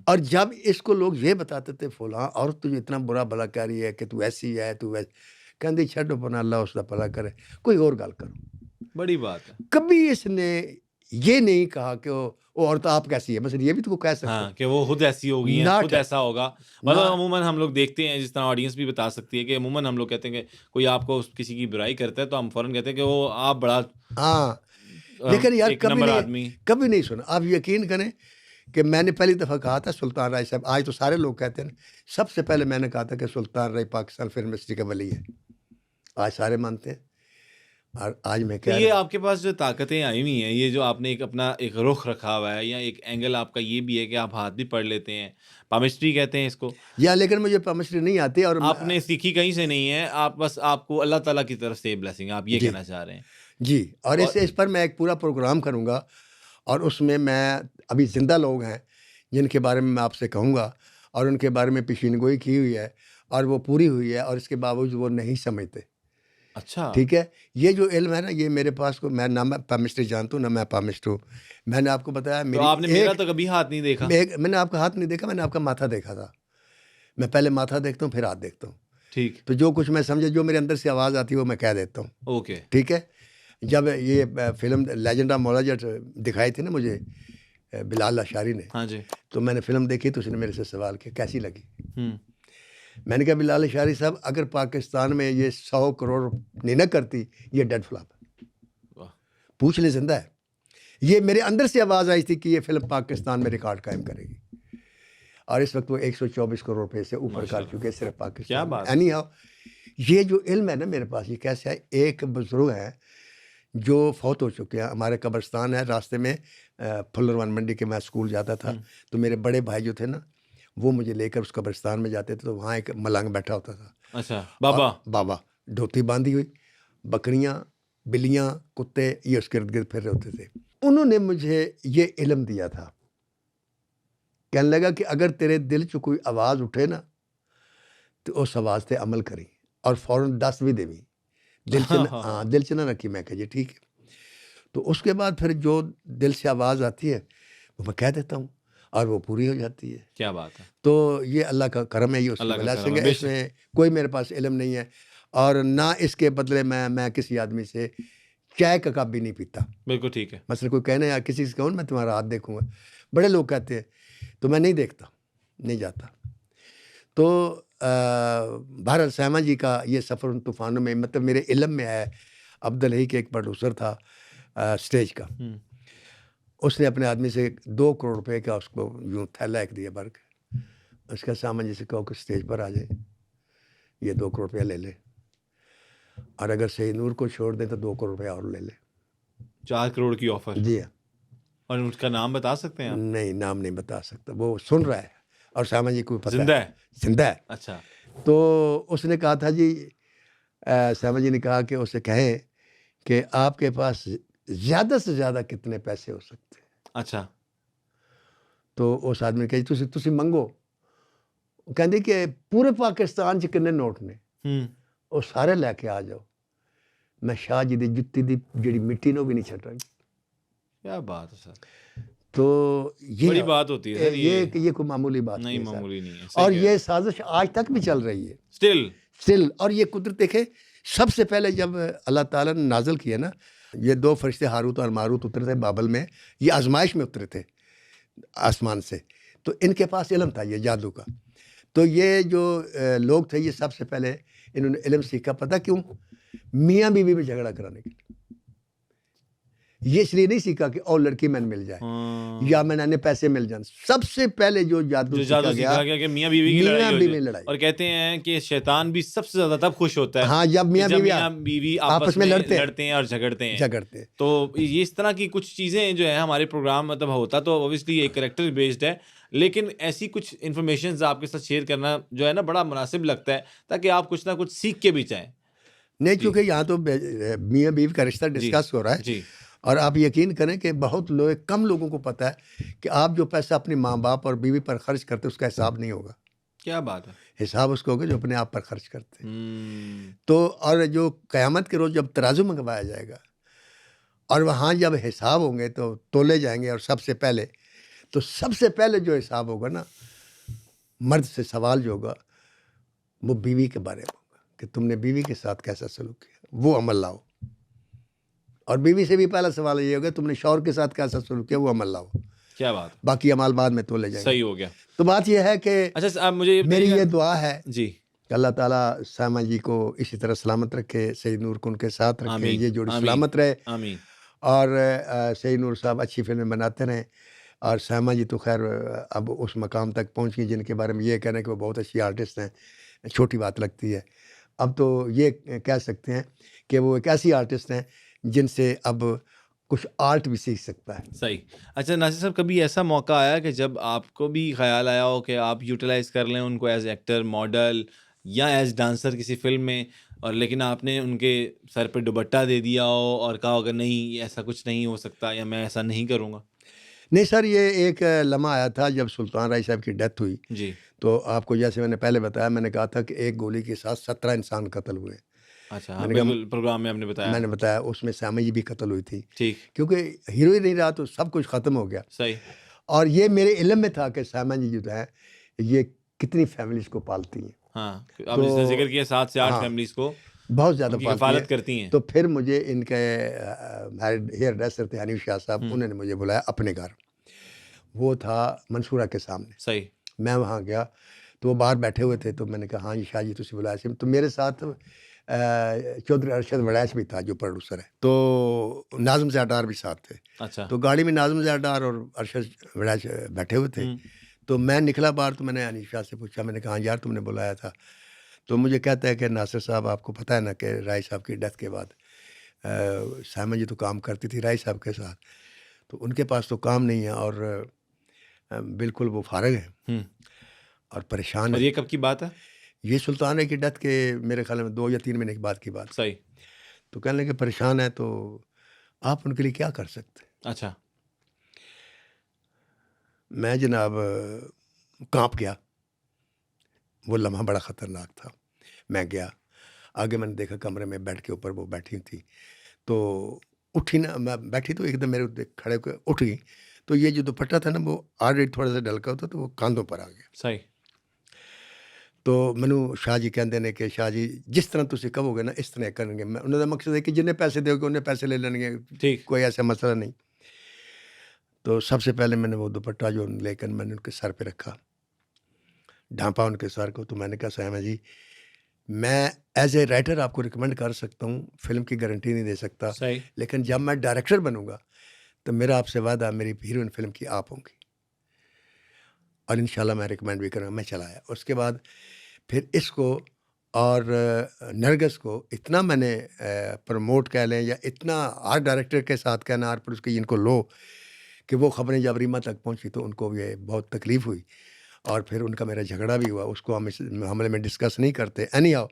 اور جب اس کو لوگ یہ بتاتے تھے فلاں عورت تجھے اتنا برا بھلا کہہ رہی ہے کہ تو ایسی ہے تو ویسی، کہندی چھڈو پنا اللہ اس کا بھلا کرے، کوئی اور گل کرو. بڑی بات ہے. کبھی اس نے یہ نہیں کہا کہ وہ عورت آپ کیسی ہے، بس یہ بھی تو کہہ سکتے ہاں ہیں. کہ وہ خود ایسی ہوگی ہیں، Not- خود ایسا ہوگا. مطلب not- عموماً ہم لوگ دیکھتے ہیں، جس طرح آڈینس بھی بتا سکتی ہے کہ عموماً ہم لوگ کہتے ہیں کہ کوئی آپ کو کسی کی برائی کرتا ہے تو ہم فوراً کہتے ہیں کہ وہ آپ بڑا ہاں لیکن یار ایک کبھی نمبر نہیں، آدمی. کبھی نہیں سنا. آپ یقین کریں کہ میں نے پہلی دفعہ کہا تھا سلطان رائی صاحب، آج تو سارے لوگ کہتے ہیں، سب سے پہلے میں نے کہا تھا کہ سلطان رائی پاکستان فلم انڈسٹری کا ولی ہے. آج سارے مانتے ہیں. اور آج میں تو کہہ یہ رہا آپ کے پاس جو طاقتیں آئی ہوئی ہیں، یہ جو آپ نے ایک اپنا ایک رخ رکھا ہوا ہے، یا ایک اینگل آپ کا یہ بھی ہے کہ آپ ہاتھ بھی پڑھ لیتے ہیں، پامسٹری کہتے ہیں اس کو. یا لیکن مجھے پامسٹری نہیں آتی. اور آپ نے سیکھی کہیں سے نہیں ہے، آپ بس آپ کو اللہ تعالیٰ کی طرف سے بلیسنگ، آپ یہ جی کہنا چاہ رہے ہیں. جی، اور اس پر میں ایک پورا پروگرام کروں گا، اور اس میں ابھی زندہ لوگ ہیں جن کے بارے میں آپ سے کہوں گا، اور ان کے بارے میں پیشین گوئی کی ہوئی ہے اور وہ پوری ہوئی ہے، اور اس کے باوجود وہ نہیں سمجھتے. اچھا. ٹھیک ہے، یہ جو علم ہے نا، یہ میرے پاس کو، میں نہ پامسٹری جانتا ہوں نہ میں پامسٹ ہوں. میں نے آپ کو بتایا تو میری آپ نے میرا تو کبھی ہاتھ نہیں دیکھا. میں نے آپ کا ہاتھ نہیں دیکھا، میں نے آپ کا ماتھا دیکھا تھا. میں پہلے ماتھا دیکھتا ہوں پھر ہاتھ دیکھتا ہوں. ٹھیک. تو جو کچھ میں سمجھے، جو میرے اندر سے آواز آتی ہے وہ میں کہہ دیتا ہوں. اوکے. ٹھیک ہے. جب یہ فلم لیجنڈ آف مولا جٹ دکھائی تھی نا مجھے بلال اشاری نے، ہاں جی. تو میں نے فلم دیکھی تو اس نے میرے سے سوال کیا کیسی لگی. ہوں. میں نے کہا بلال اشاری صاحب، اگر پاکستان میں یہ 100 کروڑ نہیں نہ کرتی، یہ ڈیڈ فلاپ ہے. واہ. پوچھ لے، زندہ ہے. یہ میرے اندر سے آواز آئی تھی کہ یہ فلم پاکستان میں ریکارڈ قائم کرے گی، اور اس وقت وہ 124 کروڑ روپے سے اوپر کر چکے صرف کیا پاکستان. بات. اینی ہاؤ، یہ جو علم ہے نا میرے پاس، یہ کیسے ہے. ایک بزرگ ہے جو فوت ہو چکے ہیں، ہمارے قبرستان ہے راستے میں، پھلروان منڈی کے میں اسکول جاتا تھا، تو میرے بڑے بھائی جو تھے نا، وہ مجھے لے کر اس قبرستان میں جاتے تھے، تو وہاں ایک ملنگ بیٹھا ہوتا تھا. اچھا. بابا. بابا دھوتی باندھی ہوئی، بکریاں، بلیاں، کتے یہ اس کے ارد گرد پھر رہے ہوتے تھے. انہوں نے مجھے یہ علم دیا تھا. کہنے لگا کہ اگر تیرے دل چ کوئی آواز اٹھے نا تو اس آواز تے عمل کری، اور فوراً دس بھی دیوی. دل سے ہاں دل سے نہ رکھی. میں کہا جی ٹھیک ہے. تو اس کے بعد پھر جو دل سے آواز آتی ہے وہ میں کہہ دیتا ہوں، اور وہ پوری ہو جاتی ہے. کیا بات ہے. تو یہ اللہ کا کرم ہے، یہ اس کی اللہ کا بلیسنگ کرم ہے. ہے. اس میں کوئی میرے پاس علم نہیں ہے، اور نہ اس کے بدلے میں کسی آدمی سے چائے کا کپ بھی نہیں پیتا. بالکل ٹھیک ہے. مثلا کوئی کہنا یا کسی سے کہوں میں تمہارا ہاتھ دیکھوں گا، بڑے لوگ کہتے ہیں، تو میں نہیں دیکھتا، نہیں جاتا. تو بہرحال سیما جی کا یہ سفر ان طوفانوں میں، مطلب میرے علم میں ہے. عبدالحی کے ایک پروڈیوسر تھا اسٹیج کا، اس نے اپنے آدمی سے 2 کروڑ روپے کا اس کو یوں تھیلا ایک دیا بھر کے. اس کا سامان جی سے کہو کہ اسٹیج پر آ جائے، یہ 2 کروڑ روپیہ لے لے، اور اگر صحیح نور کو چھوڑ دیں تو 2 کروڑ روپیہ اور لے لے. 4 کروڑ کی آفر. جی ہاں. اور اس کا نام بتا سکتے ہیں آپ؟ نہیں، نام نہیں بتا سکتا، وہ سن رہا ہے، اور ساما جی کو پتہ زندہ ہے. زندہ ہے. اچھا. تو اس نے کہا تھا جی، ساما جی نے کہا کہ اسے کہیں کہ آپ کے پاس زیادہ سے زیادہ کتنے پیسے ہو سکتے ہیں. اچھا. تو اس آدمی نے کہا جی تسی منگو. کہندے کہ پورے پاکستان چ کنے نوٹ نے، وہ سارے لے کے آ جاؤ، میں شاہ جی دی جتی دی جڑی مٹی نو بھی نہیں چھٹا. کیا بات ہے سر. تو یہ بڑی بات ہوتی ہے سر. یہ کوئی معمولی بات نہیں، ہے سر. معمولی نہیں ہے. اور یہ سازش آج تک بھی چل رہی ہے اسٹل. اور یہ قدرت دیکھے، سب سے پہلے جب اللہ تعالیٰ نے نازل کیا نا، یہ 2 فرشتے ہاروت اور ماروت اترے تھے بابل میں، یہ آزمائش میں اترے تھے آسمان سے. تو ان کے پاس علم تھا یہ جادو کا. تو یہ جو لوگ تھے، یہ سب سے پہلے انہوں نے علم سیکھا. پتہ کیوں؟ میاں بیوی میں جھگڑا کرانے کے لیے. یہ اس لیے نہیں سیکھا کہ اور لڑکی میں مل جائے یا میں نے پیسے مل جائیں. سب سے پہلے جو جادو سیکھا گیا کہ میاں بیوی کی لڑائی. اور کہتے ہیں کہ شیطان بھی سب سے زیادہ تب خوش ہوتا ہے ہاں جب میاں بیوی آپس میں لڑتے ہیں اور جھگڑتے ہیں. تو یہ اس طرح کی کچھ چیزیں جو ہے ہمارے پروگرام مطلب ہوتا تو اوبویسلی ایک کریکٹر بیسڈ ہے، لیکن ایسی کچھ انفارمیشنز آپ کے ساتھ شیئر کرنا جو ہے نا بڑا مناسب لگتا ہے، تاکہ آپ کچھ نہ کچھ سیکھ کے بھی جائیں. نہیں، چونکہ یہاں تو میاں بیوی کا رشتہ ڈسکس ہو رہا ہے. جی. اور آپ یقین کریں کہ بہت کم لوگوں کو پتہ ہے کہ آپ جو پیسہ اپنے ماں باپ اور بیوی پر خرچ کرتے اس کا حساب نہیں ہوگا. کیا بات ہے. حساب اس کو ہوگا جو اپنے آپ پر خرچ کرتے. تو اور جو قیامت کے روز جب ترازو منگوایا جائے گا اور وہاں جب حساب ہوں گے تو تولے جائیں گے، اور سب سے پہلے جو حساب ہوگا نا، مرد سے سوال جو ہوگا وہ بیوی کے بارے میں ہوگا کہ تم نے بیوی کے ساتھ کیسا سلوک کیا، وہ عمل لاؤ. اور بیوی سے بھی پہلا سوال یہ ہوگا تم نے شوہر کے ساتھ کیسا سلوک کیا، وہ عمل لاؤ. کیا بات ہے، باقی اعمال بعد میں تولے جائیں گے. صحیح ہو گیا. تو بات یہ ہے کہ اچھا آپ مجھے میری یہ دعا ہے جی کہ اللہ تعالیٰ سائمہ جی کو اسی طرح سلامت رکھے, سید نور کو ان کے ساتھ رکھے, آمین یہ جوڑی آمین سلامت رہے, آمین. اور سید نور صاحب اچھی فلمیں بناتے رہیں. اور سائمہ جی تو خیر اب اس مقام تک پہنچ گئی جن کے بارے میں یہ کہنا ہے کہ وہ بہت اچھی آرٹسٹ ہیں, چھوٹی بات لگتی ہے. اب تو یہ کہہ سکتے ہیں کہ وہ ایک ایسی آرٹسٹ ہیں جن سے اب کچھ آرٹ بھی سیکھ سکتا ہے. صحیح. اچھا ناصر صاحب, کبھی ایسا موقع آیا کہ جب آپ کو بھی خیال آیا ہو کہ آپ یوٹیلائز کر لیں ان کو ایز ایکٹر, ماڈل یا ایز ڈانسر کسی فلم میں, اور لیکن آپ نے ان کے سر پہ دوپٹہ دے دیا ہو اور کہا ہوگا نہیں ایسا کچھ نہیں ہو سکتا یا میں ایسا نہیں کروں گا؟ نہیں سر, یہ ایک لمحہ آیا تھا جب سلطان رائی صاحب کی ڈیتھ ہوئی. جی. تو آپ کو جیسے میں نے پہلے بتایا, میں نے کہا تھا کہ ایک گولی کے ساتھ 17 انسان قتل ہوئے. اچھا میں ہاں نے کہا, بالکل پروگرام میں آپ نے بتایا. میں نے بتایا اس میں سائمہ جی بھی قتل ہوئی تھی, ٹھیک. کیونکہ ہیرو ہی نہیں رہا تو سب کچھ ختم ہو گیا. صحیح. اور یہ میرے علم میں تھا کہ سائمہ جی جو ہے یہ کتنی فیملیز کو پالتی ہیں. ہاں آپ جس نے ذکر کیا 7 سے 8 ہاں, فیملیز کو بہت زیادہ ان کی پالتی ہیں. کفالت کرتی ہیں. تو پھر مجھے ان کے ہیئر ڈریسر تھے حنیف شاہ صاحب, انہوں نے مجھے بلایا اپنے گھر. وہ تھا منصورہ کے سامنے. صحیح. میں وہاں گیا تو وہ باہر بیٹھے ہوئے تھے, تو میں نے کہا ہاں جی شاہ جی تسی بلایا سی. تو میرے ساتھ چودھری ارشد وڑیچ بھی تھا جو پروڈیوسر ہے, تو ناظم ضیاء ڈار بھی ساتھ تھے. اچھا. تو گاڑی میں ناظم ضیاء ڈار اور ارشد وڑیچ بیٹھے ہوئے تھے. تو میں نکلا باہر, تو میں نے حنیف شاہ سے پوچھا, میں نے کہا ہاں یار تم نے بلایا تھا. تو مجھے کہتا ہے کہ ناصر صاحب آپ کو پتہ ہے نا کہ رائی صاحب کی ڈیتھ کے بعد سائمہ جی تو کام کرتی تھی رائی صاحب کے ساتھ, تو ان کے پاس تو کام نہیں ہے اور بالکل وہ فارغ ہیں اور پریشان اور ہیں. یہ کب کی بات ہے؟ یہ سلطان کی ڈیتھ کے میرے خیال میں 2 یا 3 مہینے کے بعد کی بات. صحیح. تو کہنے لگے پریشان ہے تو آپ ان کے لیے کیا کر سکتے. اچھا. میں جناب کانپ گیا, وہ لمحہ بڑا خطرناک تھا. میں گیا آگے, میں نے دیکھا کمرے میں بیڈ کے اوپر وہ بیٹھی تھی, تو اٹھی نا, میں بیٹھی تو ایک دم میرے کھڑے ہو کے اٹھ گئی. تو یہ جو دوپٹہ تھا نا وہ آلریڈی تھوڑا سا ڈلکا ہوتا, تو وہ کاندھوں پر آ گیا. صحیح. تو مینو شاہ جی کہتے ہیں کہ شاہ جی جس طرح تسی کہو گے نا اس طرح کریں گے. انہوں کا مقصد ہے کہ جنہیں پیسے دو گے انہیں پیسے لے لیں گے, ٹھیک. کوئی ایسا مسئلہ نہیں. تو سب سے پہلے میں نے وہ دوپٹہ جو لے کر میں نے ان کے سر پہ رکھا, ڈھانپا ان کے سر کو. تو میں نے کہا سائمہ جی میں ایز اے رائٹر آپ کو ریکمینڈ کر سکتا ہوں, فلم کی گارنٹی نہیں دے سکتا, صحیح. لیکن جب میں ڈائریکٹر بنوں گا تو میرا آپ سے وعدہ میری ہیروئن فلم کی آپ ہوں گی, اور انشاءاللہ میں ریکمینڈ بھی کروں گا. میں چلا آیا. اس کے بعد پھر اس کو اور نرگس کو اتنا میں نے پروموٹ کہہ لیں یا اتنا ہر ڈائریکٹر کے ساتھ کہنا اور پھر اس کی ان کو لو کہ وہ خبریں جب ریما تک پہنچی تو ان کو یہ بہت تکلیف ہوئی, اور پھر ان کا میرا جھگڑا بھی ہوا. اس کو ہم اس معاملے میں ڈسکس نہیں کرتے. اینی ہاؤ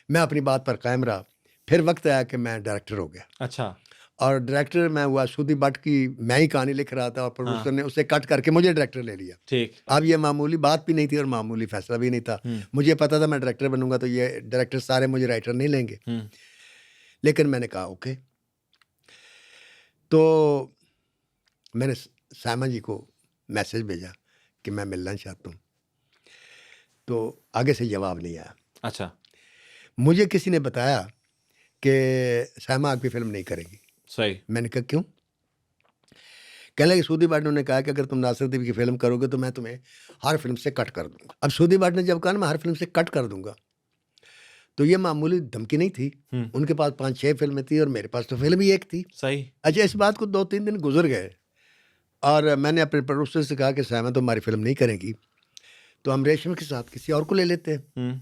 میں اپنی بات پر قائم رہا. پھر وقت آیا کہ میں ڈائریکٹر ہو گیا. اچھا. اور ڈائریکٹر میں ہوا سودی بٹ کی, میں ہی کہانی لکھ رہا تھا اور پروڈیوسر نے اسے کٹ کر کے مجھے ڈائریکٹر لے لیا. ٹھیک. اب یہ معمولی بات بھی نہیں تھی اور معمولی فیصلہ بھی نہیں تھا. مجھے پتا تھا میں ڈائریکٹر بنوں گا تو یہ ڈائریکٹر سارے مجھے رائٹر نہیں لیں گے, لیکن میں نے کہا اوکے. تو میں نے سائمہ جی کو میسج بھیجا کہ میں ملنا چاہتا ہوں, تو آگے سے جواب نہیں آیا. اچھا. مجھے کسی نے بتایا کہ سائمہ آپ کی فلم نہیں کرے گی. صحیح. میں نے کہا کیوں؟ کہنے لگے سودی بٹ نے کہا کہ اگر تم ناصر دیب کی فلم کرو گے تو میں تمہیں ہر فلم سے کٹ کر دوں گا. اب سودی بٹ نے جب کہا نا میں ہر فلم سے کٹ کر دوں گا, تو یہ معمولی دھمکی نہیں تھی. ان کے پاس 5-6 فلمیں تھیں اور میرے پاس تو فلم ہی ایک تھی. صحیح. اچھا اس بات کو 2-3 دن گزر گئے اور میں نے اپنے پروڈیوسر سے کہا کہ سائمہ تو ہماری فلم نہیں کرے گی, تو ہم ریشم کے ساتھ کسی اور کو لے لیتے ہیں.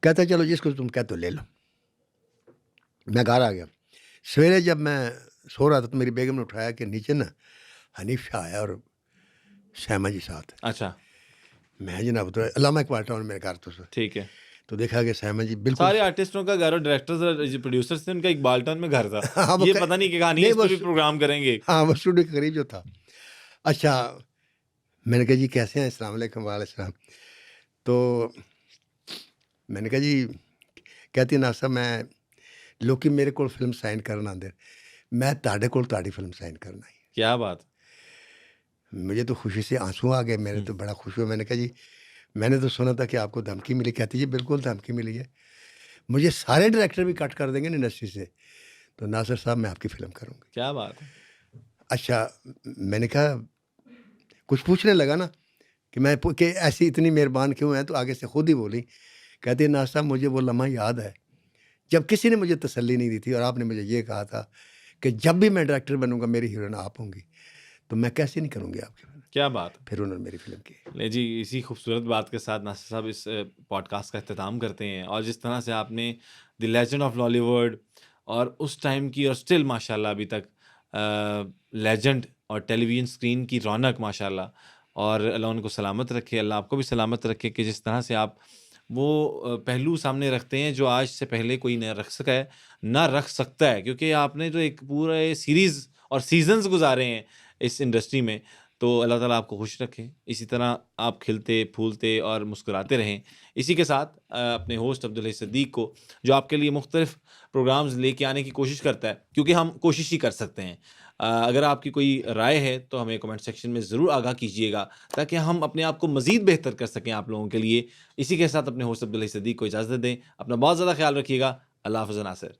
کہتا چلو جس کو تم کہتے ہو لے لو. میں گھر آ گیا. سویرے جب میں سو رہا تھا تو میری بیگم نے اٹھایا کہ نیچے نا حنیف شاہ آیا اور سائمہ جی ساتھ. اچھا. میں جناب تو علامہ اقبال ٹاؤن میرے گھر تو سر. ٹھیک ہے. تو دیکھا کہ سائمہ جی بالکل سارے آرٹسٹوں کا گھر اور ڈائریکٹرز اور پروڈیوسرز تھے ان کا اقبال ٹاؤن میں گھر تھا. یہ پتہ نہیں کہ کہانی اس پہ بھی پروگرام کریں گے. ہاں وہ اسٹوڈیو کے قریب جو تھا. اچھا میں نے کہا جی کیسے ہیں؟ السلام علیکم. وعلیکم السلام. تو میں نے کہا جی کہتی ناصر میں لوکی میرے کو فلم سائن کرنا آدھے, میں تاڑے کو تاڑی فلم سائن کرنا ہی. کیا بات. مجھے تو خوشی سے آنسو آ گئے, میرے تو بڑا خوش ہوا. میں نے کہا جی میں نے تو سنا تھا کہ آپ کو دھمکی ملی. کہتی جی بالکل دھمکی ملی ہے, مجھے سارے ڈائریکٹر بھی کٹ کر دیں گے انڈسٹری سے, تو ناصر صاحب میں آپ کی فلم کروں گی. کیا بات ہے. اچھا میں نے کہا کچھ پوچھنے لگا نا کہ ایسی اتنی مہربان کیوں ہیں، تو آگے سے خود ہی بولی، کہتی ناصر صاحب مجھے وہ لمحہ یاد ہے جب کسی نے مجھے تسلی نہیں دی تھی اور آپ نے مجھے یہ کہا تھا کہ جب بھی میں ڈائریکٹر بنوں گا میری ہیروئن آپ ہوں گی، تو میں کیسے نہیں کروں گی آپ کی فلم۔ کیا بات ہے۔ پھر انہوں نے میری فلم کی۔ لے جی، اسی خوبصورت بات کے ساتھ ناصر صاحب اس پوڈ کاسٹ کا اختتام کرتے ہیں، اور جس طرح سے آپ نے دی لیجنڈ آف لالی ووڈ اور اس ٹائم کی اور اسٹل ماشاء اللہ ابھی تک لیجنڈ اور ٹیلی ویژن اسکرین کی رونق ماشاء اللہ، اور اللہ ان کو سلامت رکھے، اللہ آپ کو بھی سلامت رکھے، کہ جس طرح سے آپ وہ پہلو سامنے رکھتے ہیں جو آج سے پہلے کوئی نہ رکھ سکا ہے، نہ رکھ سکتا ہے، کیونکہ آپ نے جو ایک پورے سیریز اور سیزنز گزارے ہیں اس انڈسٹری میں، تو اللہ تعالیٰ آپ کو خوش رکھے، اسی طرح آپ کھلتے پھولتے اور مسکراتے رہیں۔ اسی کے ساتھ اپنے ہوسٹ عبدالعزیز صدیق کو، جو آپ کے لیے مختلف پروگرامز لے کے آنے کی کوشش کرتا ہے، کیونکہ ہم کوشش ہی کر سکتے ہیں، اگر آپ کی کوئی رائے ہے تو ہمیں کمنٹ سیکشن میں ضرور آگاہ کیجیے گا، تاکہ ہم اپنے آپ کو مزید بہتر کر سکیں آپ لوگوں کے لیے۔ اسی کے ساتھ اپنے ہوسٹ عبدالعزیز صدیق کو اجازت دیں، اپنا بہت زیادہ خیال رکھیے گا۔ اللہ حافظ ناصر۔